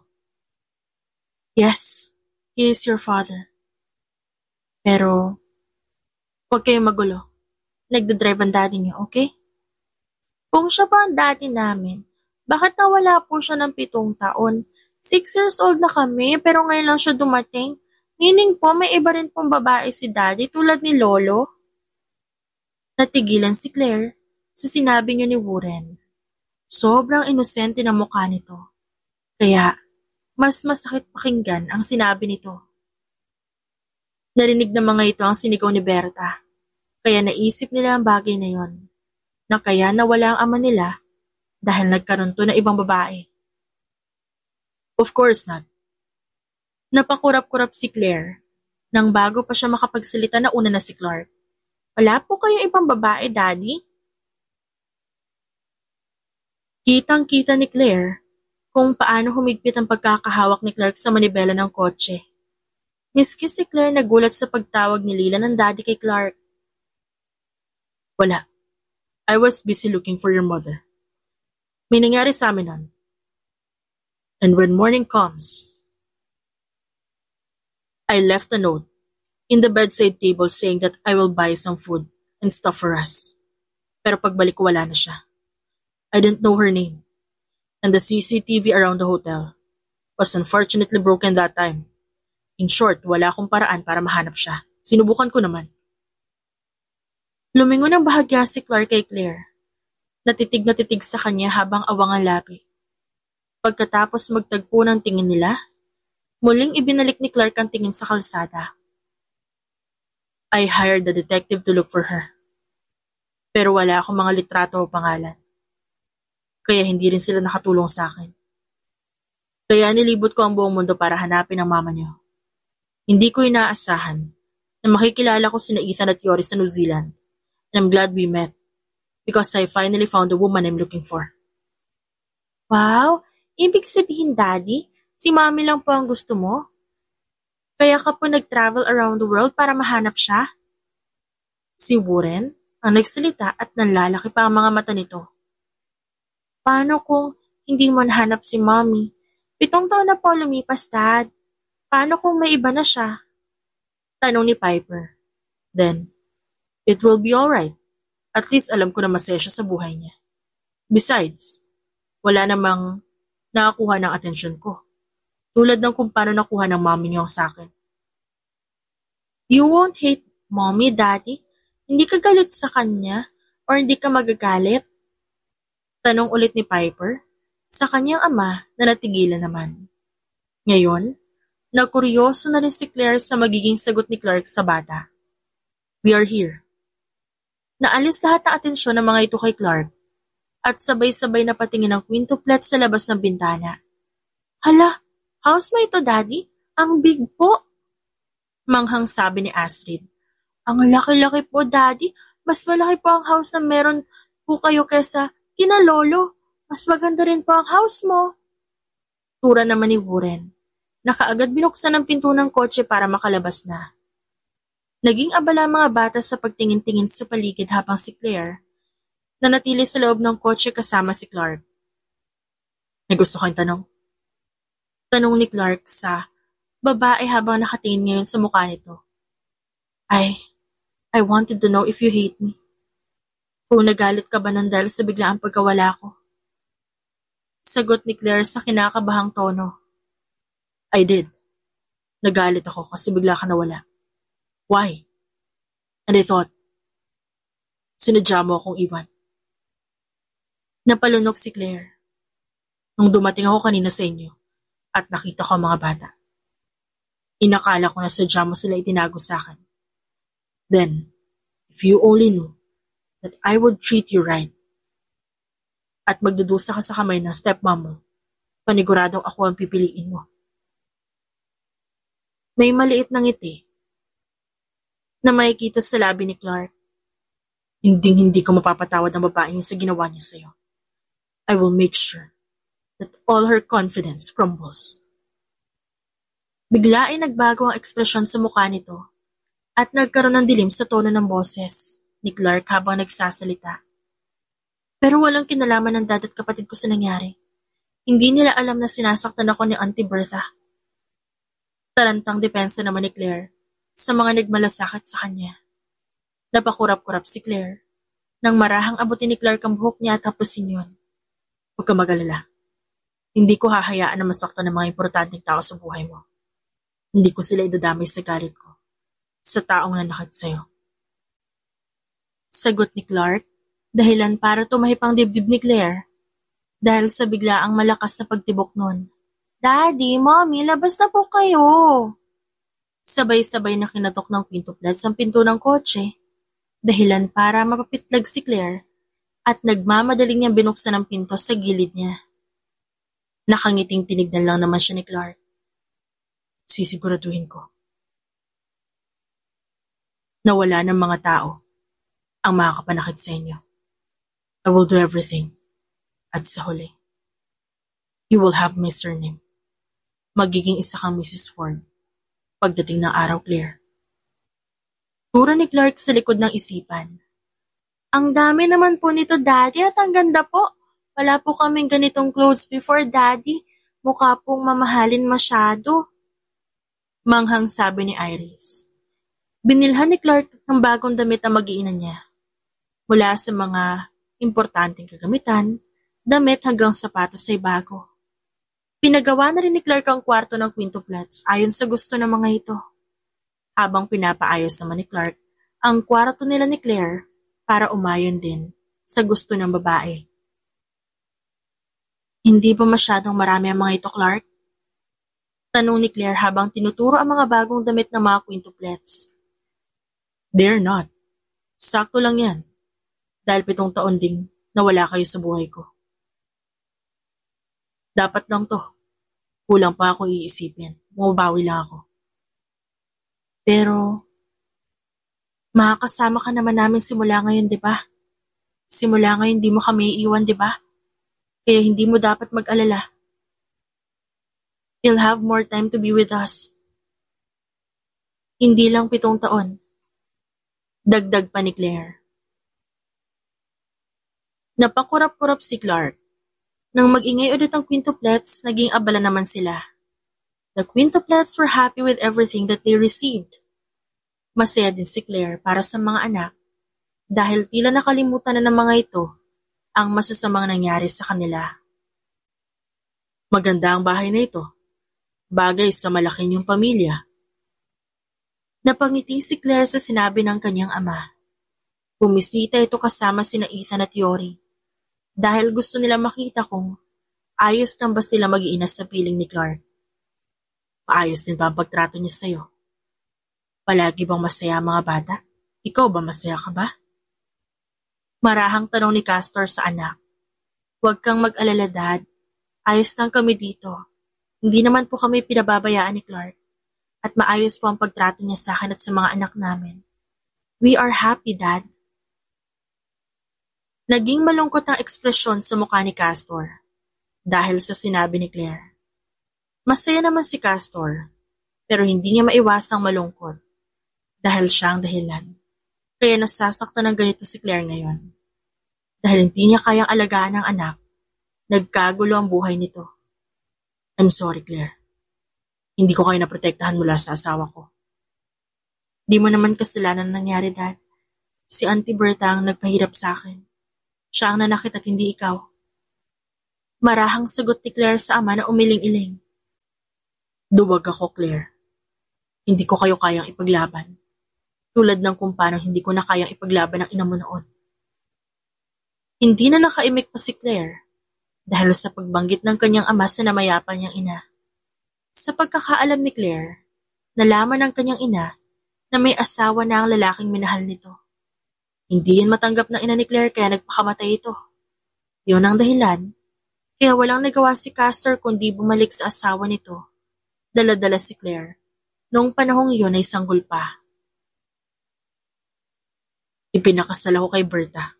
Yes, he is your father. Pero, huwag kayong magulo. Nagdadrive ang daddy niyo, okay? Kung siya pa ang daddy namin, bakit nawala po siya ng 7 taon? 6 years old na kami, pero ngayon lang siya dumating. Meaning po, may iba rin pong babae si daddy tulad ni Lolo. Natigilan si Claire sa sinabi niyo ni Warren. Sobrang inosente ng mukha nito. Kaya, mas masakit pakinggan ang sinabi nito. Narinig ng mga ito ang sinigaw ni Berta, kaya naisip nila ang bagay na yon, na kaya nawala ang ama nila dahil nagkaroon to ng ibang babae. Of course not. Napakurap-kurap si Claire, nang bago pa siya makapagsalita na una na si Clark. Wala po kayong ibang babae, Daddy? Kitang-kita ni Claire kung paano humigpit ang pagkakahawak ni Clark sa manibela ng kotse. Miski si Claire nagulat sa pagtawag ni Lila ng daddy kay Clark. Wala. I was busy looking for your mother. May nangyari sa amin nun. And when morning comes, I left a note in the bedside table saying that I will buy some food and stuff for us. Pero pagbalik ko wala na siya. I didn't know her name. And the CCTV around the hotel was unfortunately broken that time. In short, wala akong paraan para mahanap siya. Sinubukan ko naman. Lumingon ang bahagya si Clark kay Claire. Natitig sa kanya habang awang ang labi. Pagkatapos magtagpo ng tingin nila, muling ibinalik ni Clark ang tingin sa kalsada. I hired the detective to look for her. Pero wala akong mga litrato o pangalan. Kaya hindi rin sila nakatulong sa akin. Kaya nilibot ko ang buong mundo para hanapin ang mama niyo. Hindi ko inaasahan na makikilala ko sina Ethan at Yori sa New Zealand. And I'm glad we met because I finally found the woman I'm looking for. Wow! Ibig sabihin, Daddy, si Mami lang po ang gusto mo? Kaya ka po nag-travel around the world para mahanap siya? Si Warren ang nagsalita at nanlalaki pa ang mga mata nito. Paano kung hindi mo nahanap si Mommy? 7 taon na po lumipas, Dad. Paano kung may iba na siya? Tanong ni Piper. Then, it will be alright. At least alam ko na masaya siya sa buhay niya. Besides, wala namang nakakuha ng atensyon ko. Tulad ng kung paano nakuha ng mommy niyo sa akin. You won't hate Mommy, Daddy? Hindi ka galit sa kanya? Or hindi ka magagalit? Tanong ulit ni Piper sa kanyang ama na natigilan naman. Ngayon, nakuryoso na rin si Claire sa magiging sagot ni Clark sa bata. We are here. Naalis lahat ng atensyon ng mga ito kay Clark at sabay-sabay na patingin ang quintuplet sa labas ng bintana. Hala, house mo ito, Daddy? Ang big po. Manghang sabi ni Astrid. Ang laki-laki po, Daddy. Mas malaki po ang house na meron po kayo kesa kina Lolo. Mas maganda rin po ang house mo. Tura naman ni Warren. Nakaagad binuksan ang pinto ng kotse para makalabas na. Naging abala ang mga bata sa pagtingin-tingin sa paligid habang si Claire nanatili sa loob ng kotse kasama si Clark. May gusto kang tanong? Tanong ni Clark sa babae habang nakatingin ngayon sa mukha nito. I wanted to know if you hate me. Kung nagalit ka ba nun dahil sa biglaang pagkawala ko? Sagot ni Claire sa kinakabahang tono. I did. Nagalit ako kasi bigla ka nawala. Why? And I thought, sinadya mo akong iwan. Napalunok si Claire. Nung dumating ako kanina sa inyo at nakita ko ang mga bata. Inakala ko na sadya mo sila itinago sa akin. Then, if you only knew that I would treat you right at magdudusa ka sa kamay ng stepmom mo, paniguradong ako ang pipiliin mo. May maliit na ngiti na makikita sa labi ni Clark. Hindi ko mapapatawad ang babaeng sa ginawa niya sa'yo. I will make sure that all her confidence crumbles. Bigla ay nagbago ang ekspresyon sa mukha nito at nagkaroon ng dilim sa tono ng boses ni Clark habang nagsasalita. Pero walang kinalaman ng dad at kapatid ko sa nangyari. Hindi nila alam na sinasaktan ako ni Auntie Bertha. Tarantang depensa naman ni Claire sa mga nagmalasakit sa kanya. Napakurap-kurap si Claire nang marahang abutin ni Clark ang buhok niya at tapusin yun. Huwag ka mag-alala. Hindi ko hahayaan na masaktan ng mga importanteng tao sa buhay mo. Hindi ko sila idadamay sa galit ko sa taong nanakit sa'yo. Sagot ni Clark, dahilan para tumahip ang dibdib ni Claire dahil sa biglaang malakas na pagtibok nun. Daddy, Mommy, labas na po kayo. Sabay-sabay na kinatok ng quintuplets ang pinto ng kotse, dahilan para mapapitlag si Claire at nagmamadaling niyang binuksan ang pinto sa gilid niya. Nakangiting tinignan lang naman siya ni Clark. Sisiguraduhin ko na wala ng mga tao ang makakapanakit sa inyo. I will do everything. At sa huli, you will have my surname. Magiging isa kang Mrs. Ford pagdating ng araw, Claire. Tura ni Clark sa likod ng isipan. Ang dami naman po nito, Daddy, at ang ganda po. Wala po kaming ganitong clothes before, Daddy. Mukha pong mamahalin masyado. Manghang sabi ni Iris. Binilhan ni Clark ng bagong damit na mag-iinan niya. Mula sa mga importanteng kagamitan, damit hanggang sapatos ay bago. Pinagawa na rin ni Clark ang kwarto ng quintuplets ayon sa gusto ng mga ito. Habang pinapaayos naman ni Clark ang kwarto nila ni Claire para umayon din sa gusto ng babae. Hindi ba masyadong marami ang mga ito, Clark? Tanong ni Claire habang tinuturo ang mga bagong damit ng mga quintuplets. They're not. Sakto lang yan. Dahil 7 taon ding nawala kayo sa buhay ko. Dapat lang to. Kulang pa ako iisipin. Bumabawi lang ako. Pero, makakasama ka naman namin simula ngayon, di ba? Simula ngayon di mo kami iiwan, di ba? Kaya hindi mo dapat mag-alala. You'll have more time to be with us. Hindi lang 7 taon. Dagdag pa ni Claire. Napakurap-kurap si Clark Nang mag-ingay ulit ang quintuplets, naging abala naman sila. The quintuplets were happy with everything that they received. Masaya din si Claire para sa mga anak dahil tila nakalimutan na ng mga ito ang masasamang nangyari sa kanila. Maganda ang bahay na ito. Bagay sa malaki niyong pamilya. Napangiti si Claire sa sinabi ng kanyang ama. Bumisita ito kasama sina Ethan at Yori dahil gusto nila makita kung ayos lang ba sila mag-iina sa piling ni Clark. Maayos din ba ang pagtrato niya sa'yo? Palagi bang masaya ang mga bata? Ikaw ba masaya ka ba? Marahang tanong ni Castor sa anak. Huwag kang mag-alala, Dad. Ayos lang kami dito. Hindi naman po kami pinababayaan ni Clark. At maayos po ang pagtrato niya sa akin at sa mga anak namin. We are happy, Dad. Naging malungkot ang ekspresyon sa mukha ni Castor dahil sa sinabi ni Claire. Masaya naman si Castor, pero hindi niya maiwasang malungkot dahil siya ang dahilan. Kaya nasasaktan ng ganito si Claire ngayon. Dahil hindi niya kayang alagaan ang anak, nagkagulo ang buhay nito. I'm sorry, Claire. Hindi ko kayo naprotektahan mula sa asawa ko. Di mo naman kasalanan nangyari, Dad. Si Auntie Berta ang nagpahirap sa akin. Siya ang nanakit at hindi ikaw. Marahang sagot ni Claire sa ama na umiling-iling. Duwag ako, Claire. Hindi ko kayo kayang ipaglaban. Tulad ng kung paano hindi ko na kayang ipaglaban ang ina mo noon. Hindi na nakaimik pa si Claire dahil sa pagbanggit ng kanyang ama sa namayapan niyang ina. Sa pagkakaalam ni Claire, nalaman ng kanyang ina na may asawa na ang lalaking minahal nito. Hindi yan matanggap ng ina ni Claire kaya nagpakamatay ito. Yun ang dahilan, kaya walang nagawa si Castor kundi bumalik sa asawa nito. Dala-dala si Claire. Noong panahong iyon ay sanggol pa. Ipinakasal ako kay Berta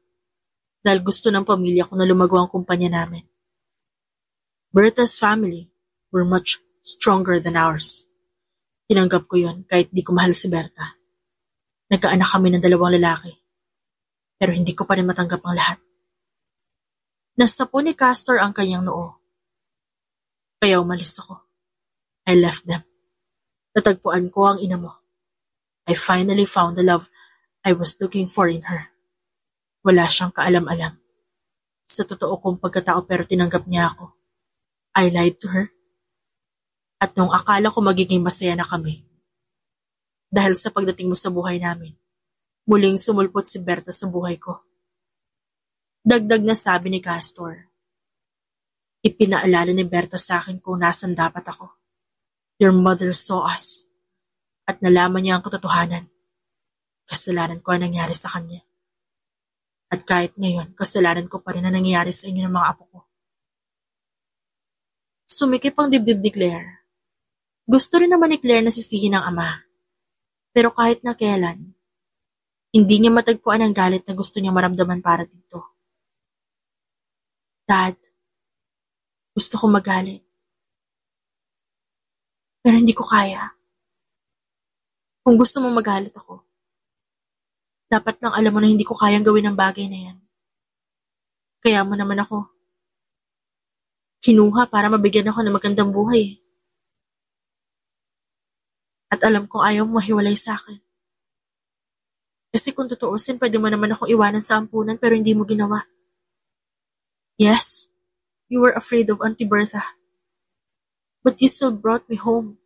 dahil gusto ng pamilya ko na lumago ang kumpanya namin. Berta's family were much stronger than ours. Tinanggap ko yun kahit di ko mahal si Berta. Nagkaanak kami ng 2 lalaki. Pero hindi ko pa rin matanggap ang lahat. Nasapo ni Castor ang kanyang noo. Kaya umalis ako. I left them. Natagpuan ko ang ina mo. I finally found the love I was looking for in her. Wala siyang kaalam-alam. Sa totoo kong pagkatao pero tinanggap niya ako. I lied to her. At nung akala ko magiging masaya na kami. Dahil sa pagdating mo sa buhay namin, muling sumulpot si Berta sa buhay ko. Dagdag na sabi ni Castor. Ipinaalala ni Berta sa akin kung nasan dapat ako. Your mother saw us. At nalaman niya ang katotohanan. Kasalanan ko ang nangyari sa kanya. At kahit ngayon, kasalanan ko pa rin ang nangyayari sa inyo ng mga apo ko. Sumikip ang dibdib ni Claire. Gusto rin naman ni Claire na sisihin ng ama. Pero kahit na kailan, hindi niya matagpuan ang galit na gusto niya maramdaman para dito. Dad, gusto ko magalit. Pero hindi ko kaya. Kung gusto mo magalit ako, dapat lang alam mo na hindi ko kayang gawin ang bagay na yan. Kaya mo naman ako kinuha para mabigyan ako ng magandang buhay. At alam kong ayaw mo mahiwalay sa akin. Kasi kung tutuusin, pwede mo naman akong iwanan sa ampunan pero hindi mo ginawa. Yes, you were afraid of Auntie Bertha. But you still brought me home.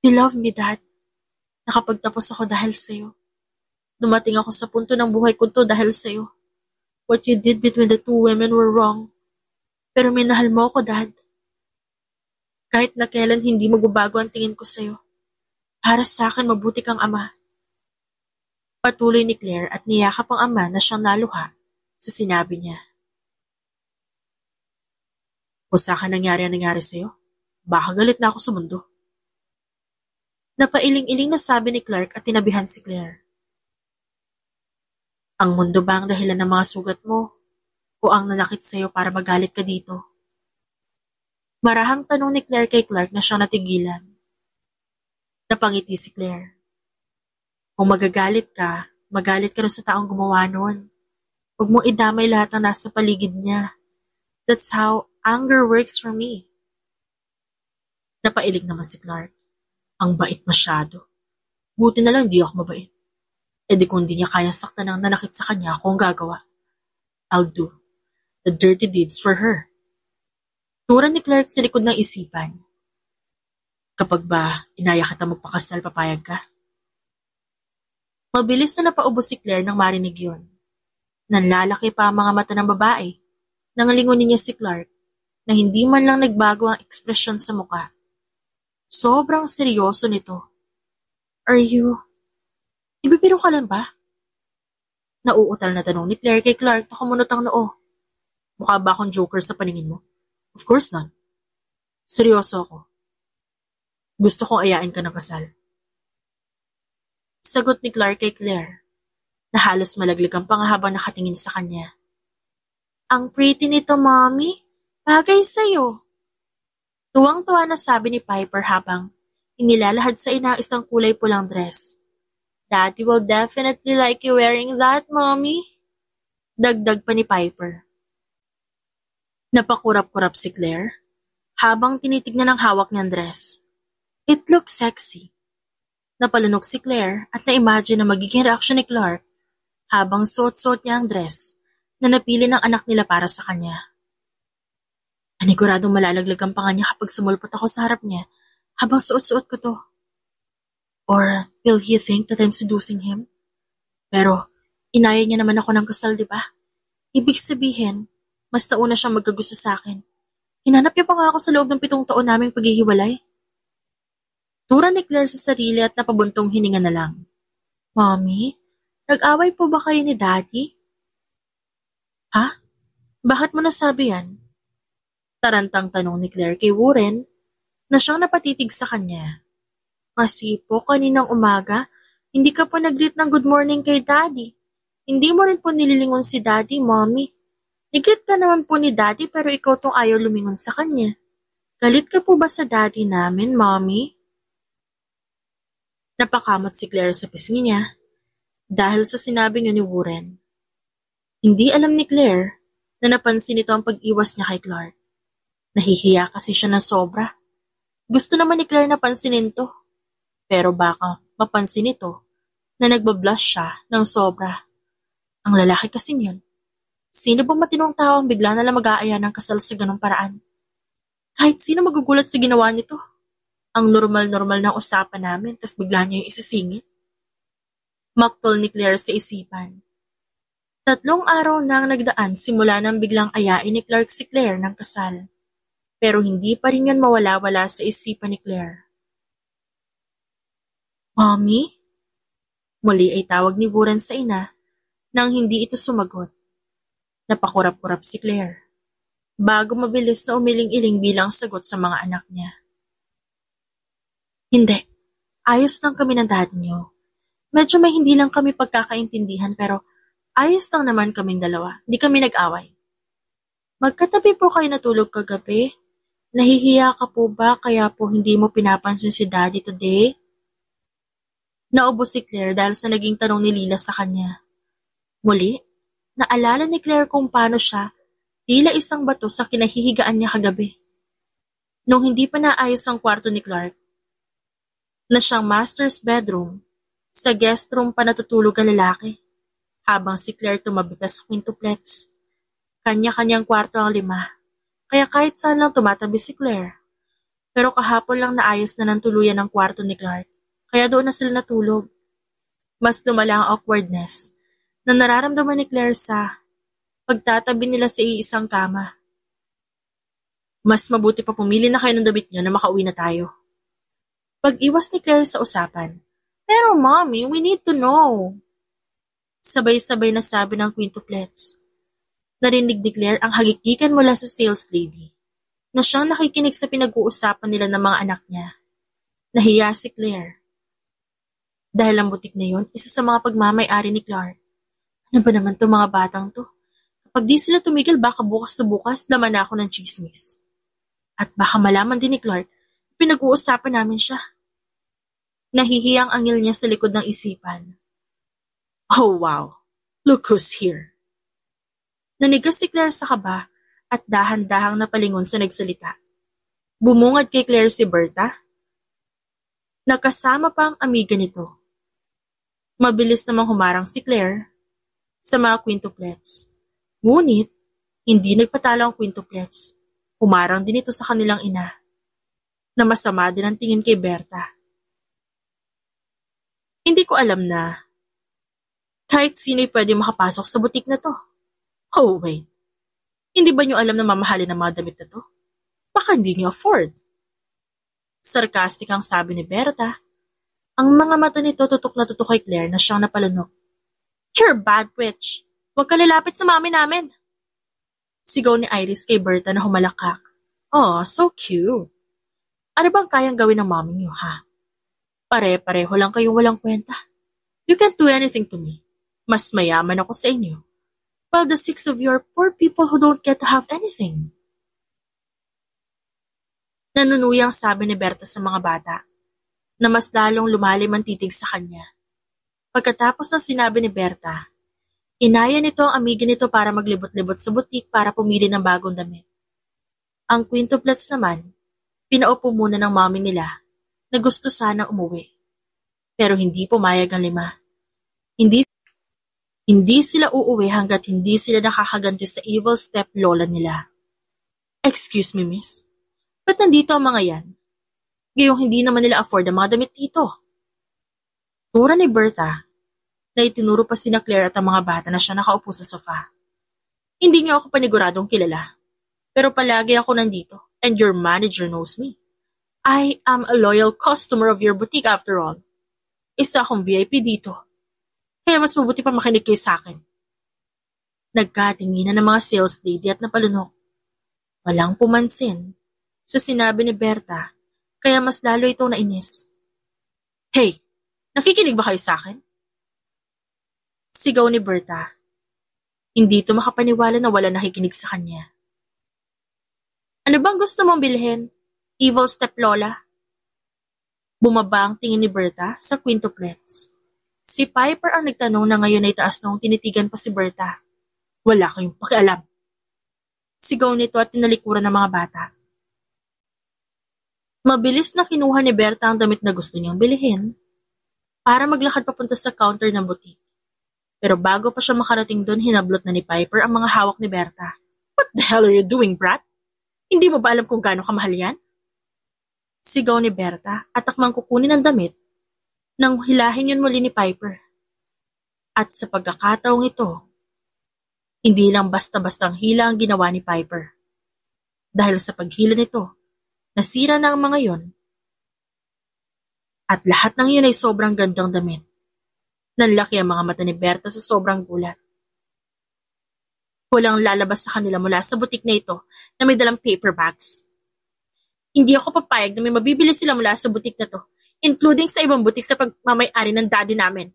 You love me, Dad. Nakapagtapos ako dahil sa'yo. Dumating ako sa punto ng buhay ko to dahil sa'yo. What you did between the 2 women were wrong. Pero minahal mo ako, Dad. Kahit na kailan hindi magbabago ang tingin ko sa'yo. Para sa akin, mabuti kang ama. Patuloy ni Claire at niyakap ang ama na siyang naluha sa sinabi niya. Kung sa akin nangyari sa'yo, baka galit na ako sa mundo. Napailing-iling na sabi ni Clark at tinabihan si Claire. Ang mundo ba ang dahilan ng mga sugat mo? O ang nanakit sa'yo para magalit ka dito? Marahang tanong ni Claire kay Clark na siyang natigilan. Napangiti si Claire. Kung magalit ka rin sa taong gumawa noon. Huwag mong idamay lahat ng nasa paligid niya. That's how anger works for me. Napailing naman si Clark. Ang bait masyado. Buti na lang di ako mabait. E di kung di niya kaya saktan ng nanakit sa kanya kung gagawa. I'll do the dirty deeds for her. Tura ni Clark sa likod ng isipan. Kapag ba inaya kita magpakasal, papayag ka? Mabilis na napaubos si Claire nang marinig yun. Nanlalaki pa ang mga mata ng babae nang lingunin niya si Clark na hindi man lang nagbago ang ekspresyon sa muka. Sobrang seryoso nito. Are you... Ibibiro ka lang ba? Nauutal na tanong ni Claire kay Clark na kumunot ang noo. Mukha ba akong joker sa paningin mo? Of course not. Seryoso ako. Gusto kong ayain ka ng kasal. Sagot ni Clark kay Claire na halos malaglag ang panga habang nakatingin sa kanya. Ang pretty nito, Mommy. Bagay sa'yo. Tuwang-tuwa na sabi ni Piper habang inilalahad sa ina isang kulay pulang dress. Daddy will definitely like you wearing that, Mommy. Dagdag pa ni Piper. Napakurap-kurap si Claire habang tinitignan ang hawak niyang dress. It looks sexy. Napalunok si Claire at na-imagine na magiging reaksyon ni Clark habang suot-suot niya ang dress na napili ng anak nila para sa kanya. Paniguradong malalaglag ang panga niya kapag sumulpot ako sa harap niya habang suot-suot ko to. Or will he think that I'm seducing him? Pero inaya niya naman ako ng kasal, di ba? Ibig sabihin, mas nauna siyang magkagusto sa akin. Hinanap niya pa nga ako sa loob ng 7 taon naming paghihiwalay. Tura ni Claire sa sarili at napabuntong hininga na lang. Mommy, nag-away po ba kayo ni Daddy? Ha? Bakit mo nasabi yan? Tarantang tanong ni Claire kay Warren na siyang napatitig sa kanya. Kasi po kaninang umaga, hindi ka po nag-greet ng good morning kay Daddy. Hindi mo rin po nililingon si Daddy, Mommy. Nag-greet ka naman po ni Daddy pero ikaw tong ayaw lumingon sa kanya. Galit ka po ba sa Daddy namin, Mommy? Napakamot si Claire sa pisngi niya dahil sa sinabi niya ni Warren. Hindi alam ni Claire na napansin nito ang pag-iwas niya kay Clark. Nahihiya kasi siya ng sobra. Gusto naman ni Claire na pansinin to. Pero baka mapansin nito na nagbablush siya ng sobra. Ang lalaki kasi niyon. Sino ba matinong tao ang bigla na lang mag-aaya ng kasal sa ganong paraan? Kahit sino magugulat sa ginawa nito. Ang normal-normal na usapan namin, tas bigla niya yung isisingit. Maktol ni Claire sa isipan. 3 araw na ang nagdaan simula nang biglang ayain ni Clark si Claire ng kasal. Pero hindi pa rin yun mawala-wala sa isipan ni Claire. Mommy? Muli ay tawag ni Warren sa ina nang hindi ito sumagot. Napakurap-kurap si Claire bago mabilis na umiling-iling bilang sagot sa mga anak niya. Hindi. Ayos lang kami ng dad niyo. Medyo may hindi lang kami pagkakaintindihan pero ayos lang naman kaming dalawa. Hindi kami nag-away. Magkatabi po kayo natulog kagabi? Nahihiya ka po ba kaya po hindi mo pinapansin si Daddy today? Naubos si Claire dahil sa naging tanong ni Lila sa kanya. Muli, naalala ni Claire kung paano siya tila isang bato sa kinahihigaan niya kagabi. Nung hindi pa naayos ang kwarto ni Clark, na siyang master's bedroom, sa guest room pa natutulog ang lalaki, habang si Claire tumabi pa sa quintuplets. Kanya-kanyang kwarto ang 5, kaya kahit saan lang tumatabi si Claire. Pero kahapon lang naayos na ng tuluyan ang kwarto ni Clark, kaya doon na sila natulog. Mas lumala ang awkwardness na nararamdaman ni Claire sa pagtatabi nila sa iisang kama. Mas mabuti pa pumili na kayo ng damit niyo na makauwi na tayo. Pag-iwas ni Claire sa usapan. Pero Mommy, we need to know. Sabay-sabay na sabi ng quintuplets. Narinig ni Claire ang hagikikan mula sa sales lady na siyang nakikinig sa pinag-uusapan nila ng mga anak niya. Nahiya si Claire. Dahil ang butik na yon, isa sa mga pagmamay-ari ni Clark. Ano ba naman to mga batang to? Kapag di sila tumigil, baka bukas sa bukas, laman na ako ng chismis. At baka malaman din ni Clark, pinag-uusapan namin siya. Nahihiyang angil niya sa likod ng isipan. Oh wow, look who's here. Nanigas si Claire sa kaba at dahan-dahang napalingon sa nagsalita. Bumungad kay Claire si Berta. Nakasama pa ang amiga nito. Mabilis namang humarang si Claire sa mga quintuplets. Ngunit, hindi nagpatalo ang quintuplets. Humarang din ito sa kanilang ina, na masama din ang tingin kay Berta. Hindi ko alam na kahit sino'y pwede makapasok sa butik na to. Oh, wait. Hindi ba niyo alam na mamahalin ang mga damit na to? Baka hindi niyo afford. Sarcastic ang sabi ni Berta. Ang mga mata nito tutok na tutok kay Claire na siyang napalunok. You're a bad witch. Huwag ka lalapit sa mami namin. Sigaw ni Iris kay Berta na humalakak. Oh, so cute. Ano bang kayang gawin ng mami niyo, ha? Pare-pareho lang kayong walang kwenta. You can't do anything to me. Mas mayaman ako sa inyo. While the six of you are poor people who don't get to have anything. Nanunuyang sabi ni Berta sa mga bata, na mas lalong lumalim ang titig sa kanya. Pagkatapos ng sinabi ni Berta, inaya nito ang amiga nito para maglibot-libot sa butik para pumili ng bagong damit. Ang quintuplets naman, pinaupo muna ng mami nila na gusto sanang umuwi. Pero hindi pumayag ang lima. Hindi sila uuwi hanggat hindi sila nakakaganti sa evil step lola nila. Excuse me, miss. Ba't nandito ang mga yan? Gayong hindi naman nila afford ang mga damit dito. Tura ni Berta na itinuro pa sina Claire at ang mga bata na siya nakaupo sa sofa. Hindi niyo ako paniguradong kilala. Pero palagi ako nandito and your manager knows me. I am a loyal customer of your boutique after all. Isa akong VIP dito. Kaya mas mabuti pa makinig kayo sa akin. Nagkatinginan ng mga sales lady at napalunok. Walang pumansin sa sinabi ni Berta, kaya mas lalo ito nainis. Hey, nakikinig ba kayo sa akin? Sigaw ni Berta. Hindi ito makapaniwala na wala nakikinig sa kanya. Ano bang gusto mong bilhin? Evil step lola? Bumaba ang tingin ni Berta sa quintuplets. Si Piper ang nagtanong na ngayon ay taas noong tinitigan pa si Berta. Wala kayong pakialam. Sigaw nito at tinalikuran ng mga bata. Mabilis na kinuha ni Berta ang damit na gusto niyang bilhin para maglakad papunta sa counter ng butik. Pero bago pa siya makarating doon, hinablot na ni Piper ang mga hawak ni Berta. What the hell are you doing, brat? Hindi mo ba alam kung gaano kamahal yan? Sigaw ni Berta at akmang kukunin ang damit nang hilahin yun muli ni Piper. At sa pagkakataong ito, hindi lang basta-bastang hila ang ginawa ni Piper. Dahil sa paghila nito, nasira na ang mga yon. At lahat ng yun ay sobrang gandang damit. Nanlaki ang mga mata ni Berta sa sobrang gulat. Walang lalabas sa kanila mula sa butik na ito na may dalang paper bags. Hindi ako papayag na may mabibili sila mula sa butik na to, including sa ibang butik sa pagmamay-ari ng daddy namin.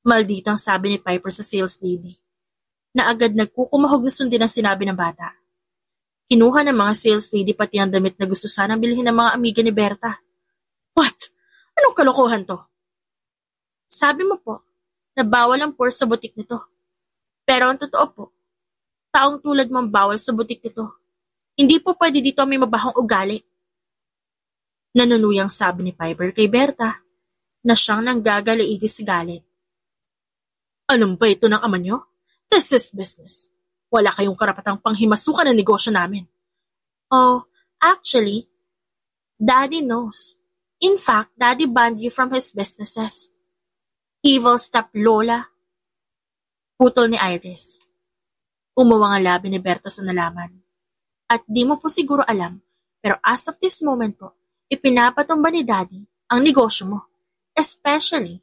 Malditang sabi ni Piper sa sales lady, na agad nagkukumahog na sundin ang sinabi ng bata. Kinuha ng mga sales lady pati ang damit na gusto sanang bilhin ng mga amiga ni Berta. What? Anong kalokohan to? Sabi mo po, na bawal ang poor sa butik nito. Pero ang totoo po, taong tulad mong bawal sa butik nito. Hindi po pwede dito may mabahong ugali. Nanunuyang sabi ni Piper kay Berta, na siyang nanggagaliitis galit. Anong ba ito ng ama niyo? This is business. Wala kayong karapatang panghimasukan ng negosyo namin. Oh, actually, Daddy knows. In fact, Daddy banned you from his businesses. Evil step lola. Putol ni Iris. Umawang ang labi ni Berta sa nalaman. At di mo po siguro alam, pero as of this moment po, ipinapatumba ni Daddy ang negosyo mo. Especially,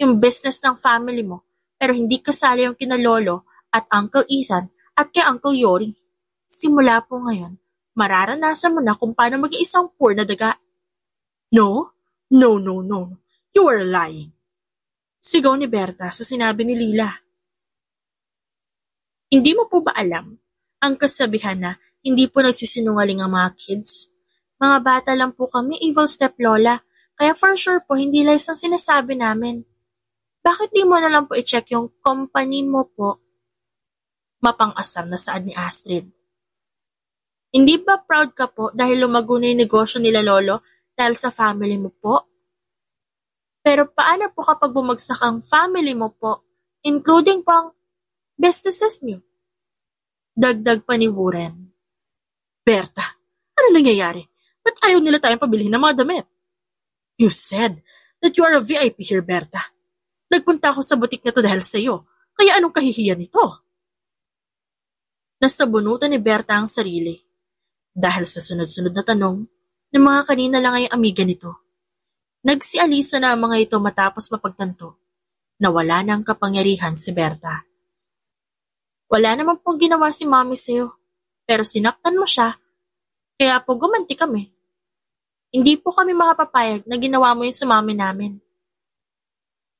yung business ng family mo, pero hindi kasali yung kina Lolo at Uncle Ethan at kay Uncle Yori. Simula po ngayon, mararanasan mo na kung paano maging isang poor na daga. No? No, no, no. You are lying. Sigaw ni Berta sa sinabi ni Lila. Hindi mo po ba alam ang kasabihan na hindi po nagsisinungaling ang mga kids? Mga bata lang po kami, evil step lola, kaya for sure po hindi lies ang sinasabi namin. Bakit di mo na lang po i-check yung company mo po? Mapang-asam na saad ni Astrid. Hindi ba proud ka po dahil lumago na yung negosyo nila lolo dahil sa family mo po? Pero paano po kapag bumagsak ang family mo po, including po ang businesses niyo? Dagdag pa ni Warren. Berta, ano nangyayari? Ba't ayaw nila tayong pabilihin ng mga damit? You said that you are a VIP here, Berta. Nagpunta ako sa butik na to dahil sa iyo, kaya anong kahihiyan nito? Nasabunutan ni Berta ang sarili dahil sa sunod-sunod na tanong ng mga kanina lang ay amiga nito. Nagsialisa na ang mga ito matapos mapagtanto na wala nang kapangyarihan si Berta. Wala naman pong ginawa si Mommy sa'yo, pero sinaktan mo siya, kaya po gumanti kami. Hindi po kami makapapayag na ginawa mo yun sa Mommy namin.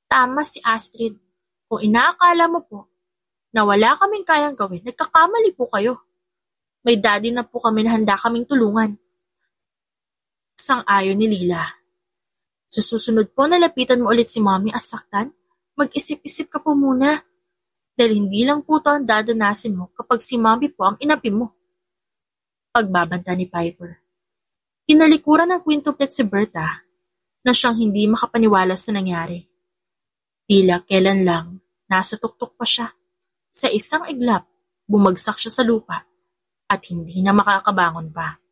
Tama si Astrid, kung inaakala mo po na wala kaming kayang gawin, nagkakamali po kayo. May daddy na po kami na handa kaming tulungan. Sang-ayon ni Lila. Sa susunod po na lapitan mo ulit si Mommy as saktan, mag-isip-isip ka po muna. Dahil hindi lang po ito ang dadanasin mo kapag si Mommy po ang inapi mo. Pagbabanta ni Piper. Tinalikuran ng quintuplet si Berta na siyang hindi makapaniwala sa nangyari. Tila kailan lang, nasa tuktok pa siya. Sa isang iglap, bumagsak siya sa lupa at hindi na makakabangon pa.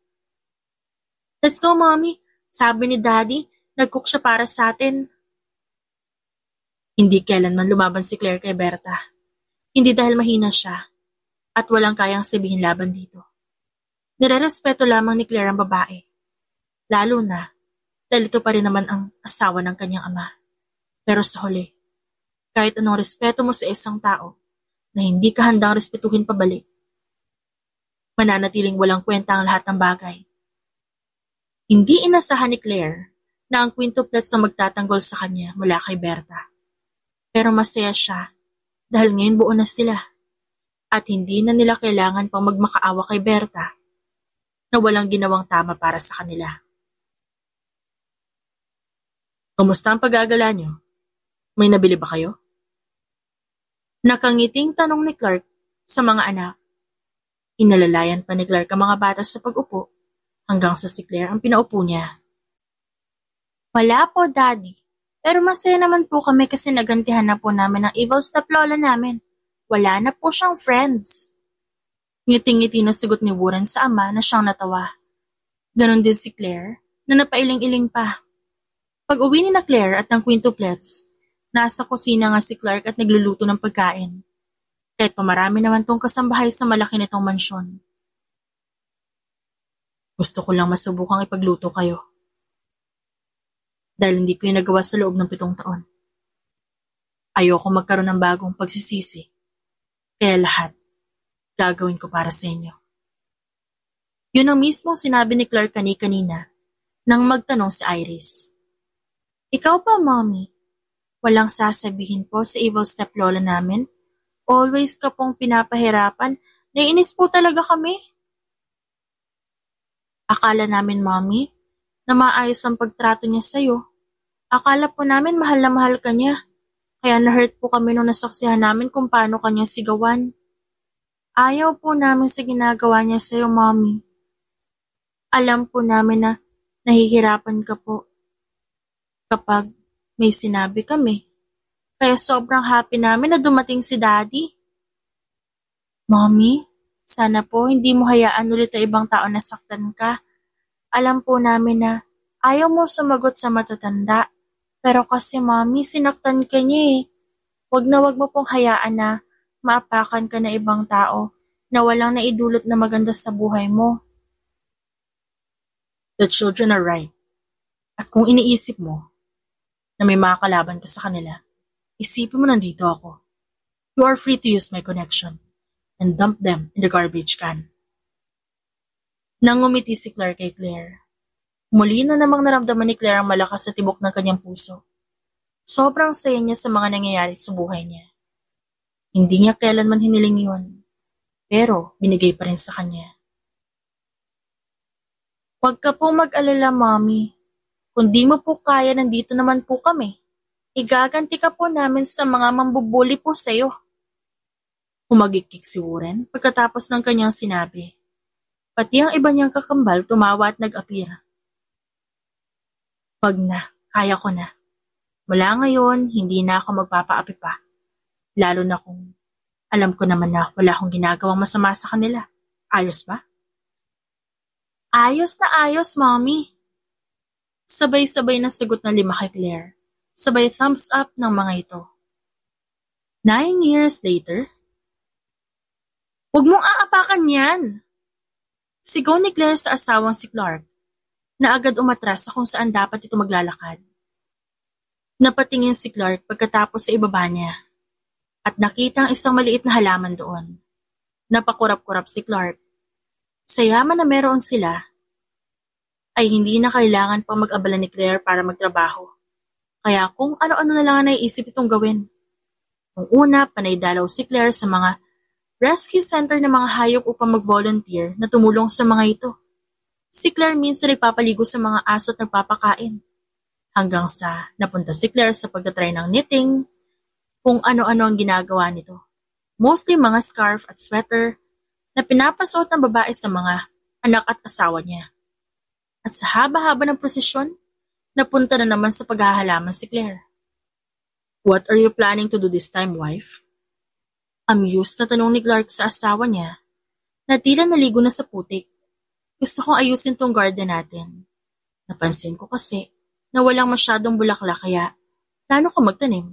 Let's go, Mommy. Sabi ni Daddy, nag-cook siya para sa atin. Hindi kailanman lumaban si Claire kay Berta. Hindi dahil mahina siya at walang kayang sabihin laban dito. Nirerespeto lamang ni Claire ang babae. Lalo na dahil ito pa rin naman ang asawa ng kanyang ama. Pero sa huli, kahit anong respeto mo sa isang tao na hindi ka handang respetuhin pabalik, mananatiling walang kwenta ang lahat ng bagay. Hindi inasahan ni Claire na ang quintuplet sa magtatanggol sa kanya mula kay Berta. Pero masaya siya dahil ngayon buo na sila at hindi na nila kailangan pang magmakaawa kay Berta na walang ginawang tama para sa kanila. Kumusta ang pag-aagala niyo? May nabili ba kayo? Nakangiting tanong ni Clark sa mga anak. Inalalayan pa ni Clark ang mga bata sa pag-upo hanggang sa si Claire ang pinaupo niya. Wala po, Daddy. Pero masaya naman po kami kasi nagantihan na po namin ang evil steplola namin. Wala na po siyang friends. Ngiting-ngiti na sagot ni Warren sa ama na siyang natawa. Ganon din si Claire na napailing-iling pa. Pag-uwi ni na Claire at ng quintuplets, nasa kusina nga si Clark at nagluluto ng pagkain. Kahit pamarami naman tong kasambahay sa malaki nitong mansyon. Gusto ko lang masubukang ipagluto kayo. Dahil hindi ko yung nagawa sa loob ng 7 taon. Ayoko magkaroon ng bagong pagsisisi. Kaya lahat, gagawin ko para sa inyo. Yun ang mismong sinabi ni Clark kanina nang magtanong si Iris. Ikaw pa, Mommy? Walang sasabihin po sa evil steplola namin? Always ka pong pinapahirapan. Naiinis po talaga kami. Akala namin, Mommy, na maayos ang pagtrato niya sa'yo. Akala po namin mahal na mahal ka niya. Kaya na-hurt po kami nung nasaksihan namin kung paano kanya sigawan. Ayaw po namin sa ginagawa niya sa'yo, Mommy. Alam po namin na nahihirapan ka po kapag may sinabi kami. Kaya sobrang happy namin na dumating si Daddy. Mommy, sana po hindi mo hayaan ulit ang ibang tao na saktan ka. Alam po namin na ayaw mo sumagot sa matatanda. Pero kasi Mommy, sinaktan ka niya eh. Wag mo pong hayaan na maapakan ka na ibang tao na walang naidulot na maganda sa buhay mo. The children are right. At kung iniisip mo na may mga kalaban ka sa kanila, isipin mo nandito ako. You are free to use my connection and dump them in the garbage can. Nang ngumiti si Claire kay Claire, muli na namang naramdaman ni Claire ang malakas sa tibok ng kanyang puso. Sobrang saya niya sa mga nangyayari sa buhay niya. Hindi niya kailanman hiniling yun, pero binigay pa rin sa kanya. Huwag ka po mag-alala, Mommy. Kung di mo po kaya, nandito naman po kami. Igaganti ka po namin sa mga mambubuli po sa'yo. Humagikik si Warren pagkatapos ng kanyang sinabi. Pati ang iba niyang kakambal tumawa at nag-apir. Wag na, kaya ko na. Mula ngayon, hindi na ako magpapaapi pa. Lalo na kung alam ko naman na wala akong ginagawang masama sa kanila. Ayos ba? Ayos na ayos, Mommy. Sabay-sabay na sagot ng 5 kay Claire. Sabay thumbs up ng mga ito. 9 years later, huwag mong aapakan yan! Sigaw ni Claire sa asawang si Clark, na agad umatras sa kung saan dapat ito maglalakad. Napatingin si Clark pagkatapos sa ibaba niya, at nakita ang isang maliit na halaman doon. Napakurap-kurap si Clark. Sa yaman na meron sila, ay hindi na kailangan pang mag-abala ni Claire para magtrabaho. Kaya kung ano-ano na lang ang naiisip itong gawin. Nung una, panay dalaw si Claire sa mga rescue center ng mga hayop upang mag-volunteer na tumulong sa mga ito. Si Claire minsan nagpapaligo sa mga aso at nagpapakain. Hanggang sa napunta si Claire sa pagtatry ng knitting, kung ano-ano ang ginagawa nito. Mostly mga scarf at sweater na pinapasuot ng babae sa mga anak at asawa niya. At sa haba-haba ng prosesyon, napunta na naman sa paghahalaman si Claire. What are you planning to do this time, wife? Amused na tanong ni Clark sa asawa niya na tila naligo na sa putik. Gusto kong ayusin tong garden natin. Napansin ko kasi na walang masyadong bulaklak kaya plano ko magtanim.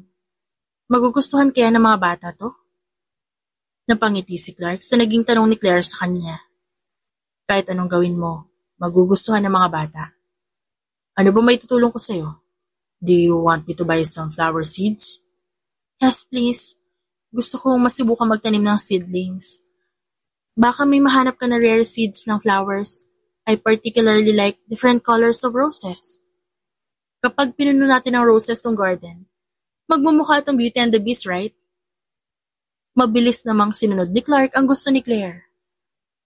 Magugustuhan kaya ng mga bata to? Napangiti si Clark sa naging tanong ni Claire sa kanya. Kahit anong gawin mo, magugustuhan ng mga bata. Ano ba may tutulong ko sa'yo? Do you want me to buy some flower seeds? Yes, please. Gusto kong masubukan magtanim ng seedlings. Baka may mahanap ka na rare seeds ng flowers. I particularly like different colors of roses. Kapag pinuno natin ng roses tong garden, magmumukha itong Beauty and the Beast, right? Mabilis namang sinunod ni Clark ang gusto ni Claire.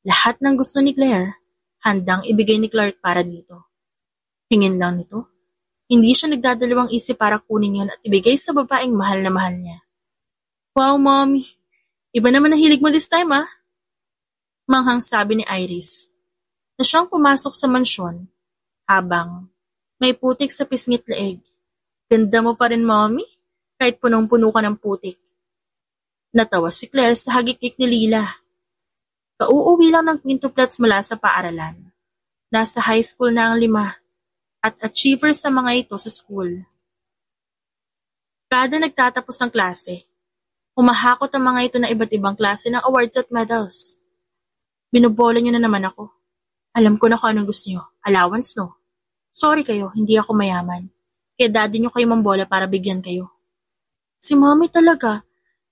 Lahat ng gusto ni Claire, handang ibigay ni Clark para dito. Hingin lang nito. Hindi siya nagdadalawang isip para kunin yun at ibigay sa babaeng mahal na mahal niya. Wow, Mommy. Iba naman ang hilig mo this time, ah. Manghang sabi ni Iris, na siyang pumasok sa mansyon habang may putik sa pisngit leeg. Ganda mo pa rin, Mommy, kahit punong-puno ka ng putik. Natawa si Claire sa hagikik ni Lila. Kauuwi lang ng quintuplets mula sa paaralan. Nasa high school na ang 5 at achiever sa mga ito sa school. Kada nagtatapos ng klase, humahakot ang mga ito na iba't ibang klase ng awards at medals. Binubola niyo na naman ako. Alam ko na kung anong gusto niyo. Allowance, no? Sorry kayo, hindi ako mayaman. Kaya daddy niyo kayo mambola para bigyan kayo. Si Mommy talaga.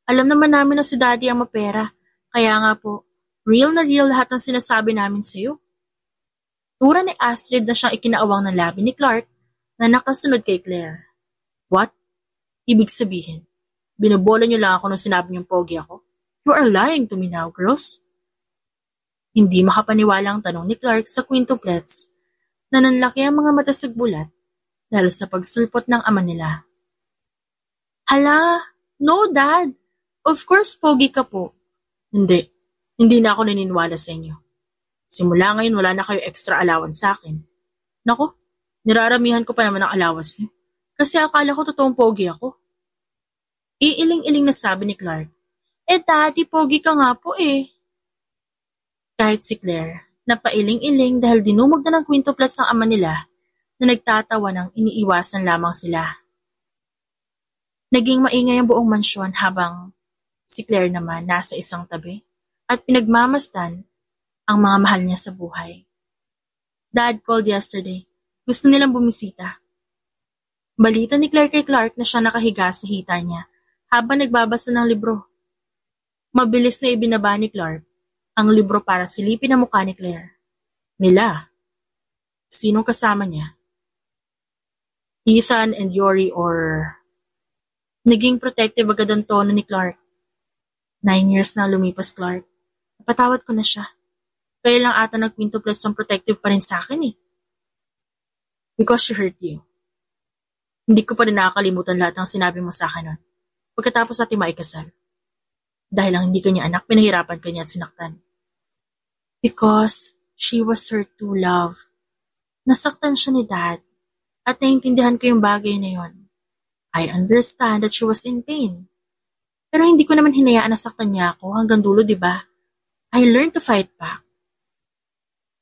Alam naman namin na si daddy ang mapera. Kaya nga po, real na real lahat ng sinasabi namin sa'yo. Tura ni Astrid na siyang ikinaawang ng labi ni Clark na nakasunod kay Claire. What? Ibig sabihin, binubola niyo lang ako nung sinabi niyong pogi ako? You are lying to me now, girls. Hindi makapaniwala ang tanong ni Clark sa quintuplets na nanlaki ang mga mata sa bulat dahil sa pagsulpot ng ama nila. Hala, no dad. Of course pogi ka po. Hindi na ako naniniwala sa inyo. Simula ngayon wala na kayo extra allowance sa akin. Nako, niraramihan ko pa naman ang allowance niyo. Kasi akala ko totoong pogi ako. Iiling-iling na sabi ni Clark. Daddy, pogi ka nga po eh. Kahit si Claire, napailing-iling dahil dinumog na ng quintuplets ng ama nila na nagtatawa ng iniiwasan lamang sila. Naging maingay ang buong mansyon habang si Claire naman nasa isang tabi at pinagmamasdan ang mga mahal niya sa buhay. Dad called yesterday. Gusto nilang bumisita. Balita ni Claire kay Clark na siya nakahiga sa hita niya habang nagbabasa ng libro. Mabilis na ibinaba ni Clark ang libro para silipin ang mukha ni Claire. Nila. Sinong kasama niya? Ethan and Yori or... Naging protective agad ang tono ni Clark. 9 years na lumipas, Clark. Napatawad ko na siya. Kaya lang ata nag-quintuplets ang protective pa rin sa akin eh. Because she hurt you. Hindi ko pa rin nakakalimutan lahat ng sinabi mo sa akin nun. Pagkatapos natin maikasal. Dahil ang hindi kanya anak, pinahirapan kanya at sinaktan. Because she was her true love. Nasaktan siya ni Dad at naiintindihan ko yung bagay na yon. I understand that she was in pain. Pero hindi ko naman hinayaan na saktan niya ako hanggang dulo, di ba? I learned to fight back.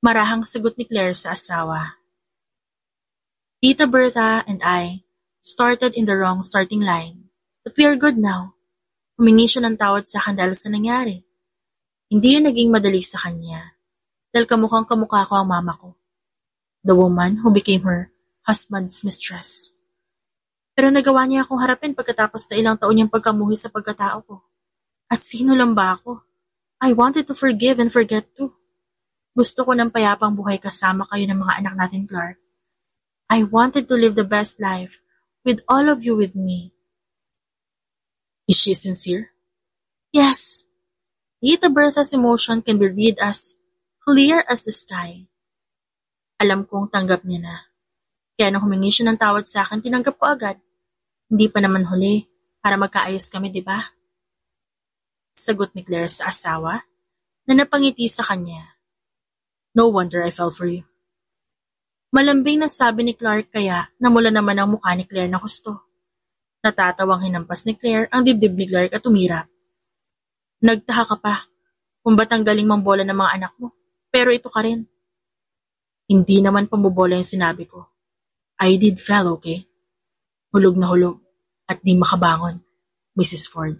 Marahang sagot ni Claire sa asawa. Tita Bertha and I started in the wrong starting line. But we are good now. Humingi siya ng tawad sa akin dahil sa nangyari. Hindi yun naging madali sa kanya. Dahil kamukhang kamukha ko ang mama ko. The woman who became her husband's mistress. Pero nagawa niya akong harapin pagkatapos na ilang taon niyang pagkamuhi sa pagkatao ko. At sino lang ba ako? I wanted to forgive and forget too. Gusto ko ng payapang buhay kasama kayo ng mga anak natin, Clark. I wanted to live the best life with all of you with me. Is she sincere? Yes. Tita Bertha's emotion can be read as clear as the sky. Alam kong tanggap niya na. Kaya nung humingi siya ng tawad sa akin, tinanggap ko agad. Hindi pa naman huli para magkaayos kami, di ba? Sagot ni Claire sa asawa na napangiti sa kanya. No wonder I fell for you. Malambing na sabi ni Clark kaya namula naman ang mukha ni Claire na husto. Natatawang hinampas ni Claire ang dibdib ni Clark at umirap. Nagtaha ka pa kung ba't ang galing mambola ng mga anak mo, pero ito ka rin. Hindi naman pambobola yung sinabi ko. I did fell, okay? Hulog na hulog at di makabangon, Mrs. Ford.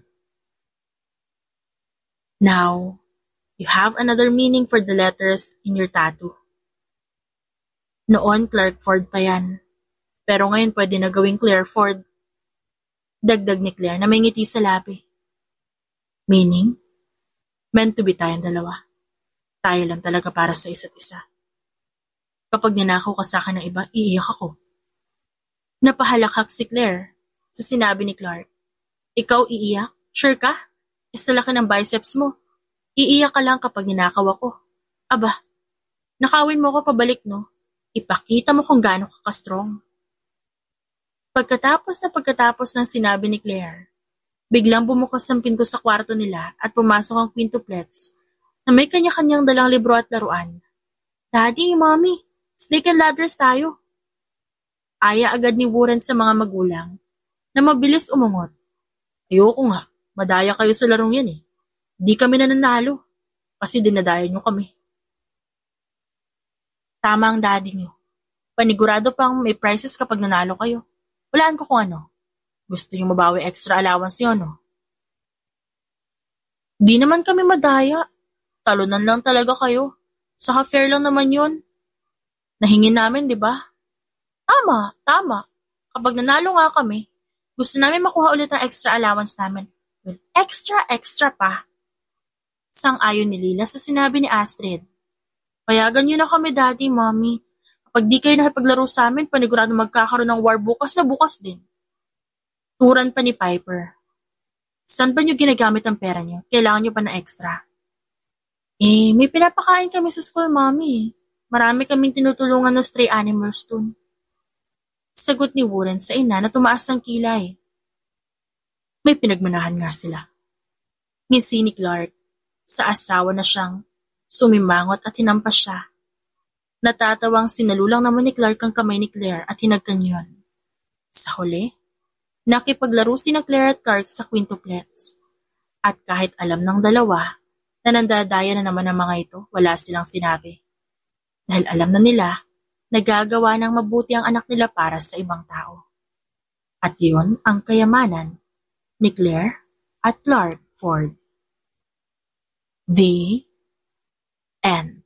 Now, you have another meaning for the letters in your tattoo. Noon, Clark Ford pa yan. Pero ngayon pwede na gawing Claire Ford. Dagdag ni Claire na may ngiti sa labi. Meaning, meant to be tayong dalawa. Tayo lang talaga para sa isa't isa. Kapag ninakaw ka sa akin ng iba, iiyak ako. Napahalakhak si Claire sa sinabi ni Clark. Ikaw iiyak? Sure ka? Sa laki ng biceps mo. Iiyak ka lang kapag ninakaw ako. Aba, nakawin mo ko pabalik, no? Ipakita mo kung gaano ka ka-strong. Pagkatapos ng sinabi ni Claire, biglang bumukas ang pinto sa kwarto nila at pumasok ang quintuplets na may kanya-kanyang dalang libro at laruan. Daddy, Mommy, snake and ladders tayo. Aya agad ni Warren sa mga magulang na mabilis umungot. Ayoko nga, madaya kayo sa larong yan eh. Di kami nananalo kasi dinadaya nyo kami. Tama ang daddy nyo. Panigurado pang may prizes kapag nanalo kayo. Walaan ko kung ano. Gusto nyo mabawi extra allowance nyo, no? Di naman kami madaya. Talunan lang talaga kayo. Saka fair lang naman yun. Nahingin namin, di ba? Tama. Kapag nanalo nga kami, gusto namin makuha ulit ang extra allowance namin. With extra pa. Sang-ayon ni Lila sa sinabi ni Astrid. Payagan niyo na kami, Daddy, Mommy. Kapag di kayo nakipaglaro sa amin, panigurado magkakaroon ng war bukas na bukas din. Turan pa ni Piper. Saan ba niyo ginagamit ang pera niyo? Kailangan niyo pa na extra? May pinapakain kami sa school, Mommy. Marami kaming tinutulungan ng stray animals dun. Sagot ni Warren sa ina na tumaas ang kilay. May pinagmanahan nga sila. Ngisi ni Clark sa asawa na siyang sumimangot at hinampas siya. Natatawang sinalulang naman ni Clark ang kamay ni Claire at hinagkan yun. Sa huli, nakipaglaro si na Claire at Clark sa quintuplets. At kahit alam ng dalawa na nandadaya na naman ang mga ito, wala silang sinabi. Dahil alam na nila, nagagawa ng mabuti ang anak nila para sa ibang tao. At yun ang kayamanan ni Claire at Clark Ford. The end.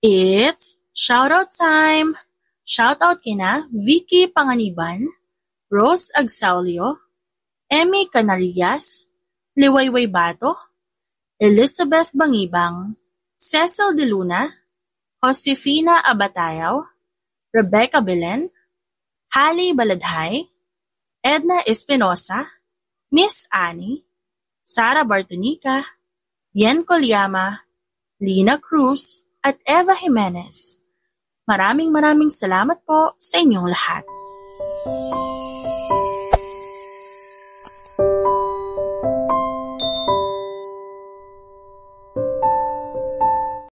It's shoutout time! Shoutout kina Vicky Panganiban, Rose Agsaulio, Emmy Canarias, Liwayway Bato, Elizabeth Bangibang, Cecil De Luna, Josefina Abatayaw, Rebecca Belen, Hali Baladhay, Edna Espinosa, Miss Annie, Sara Bartonica, Yen Kolyama, Lina Cruz, at Eva Jimenez. Maraming salamat po sa inyong lahat.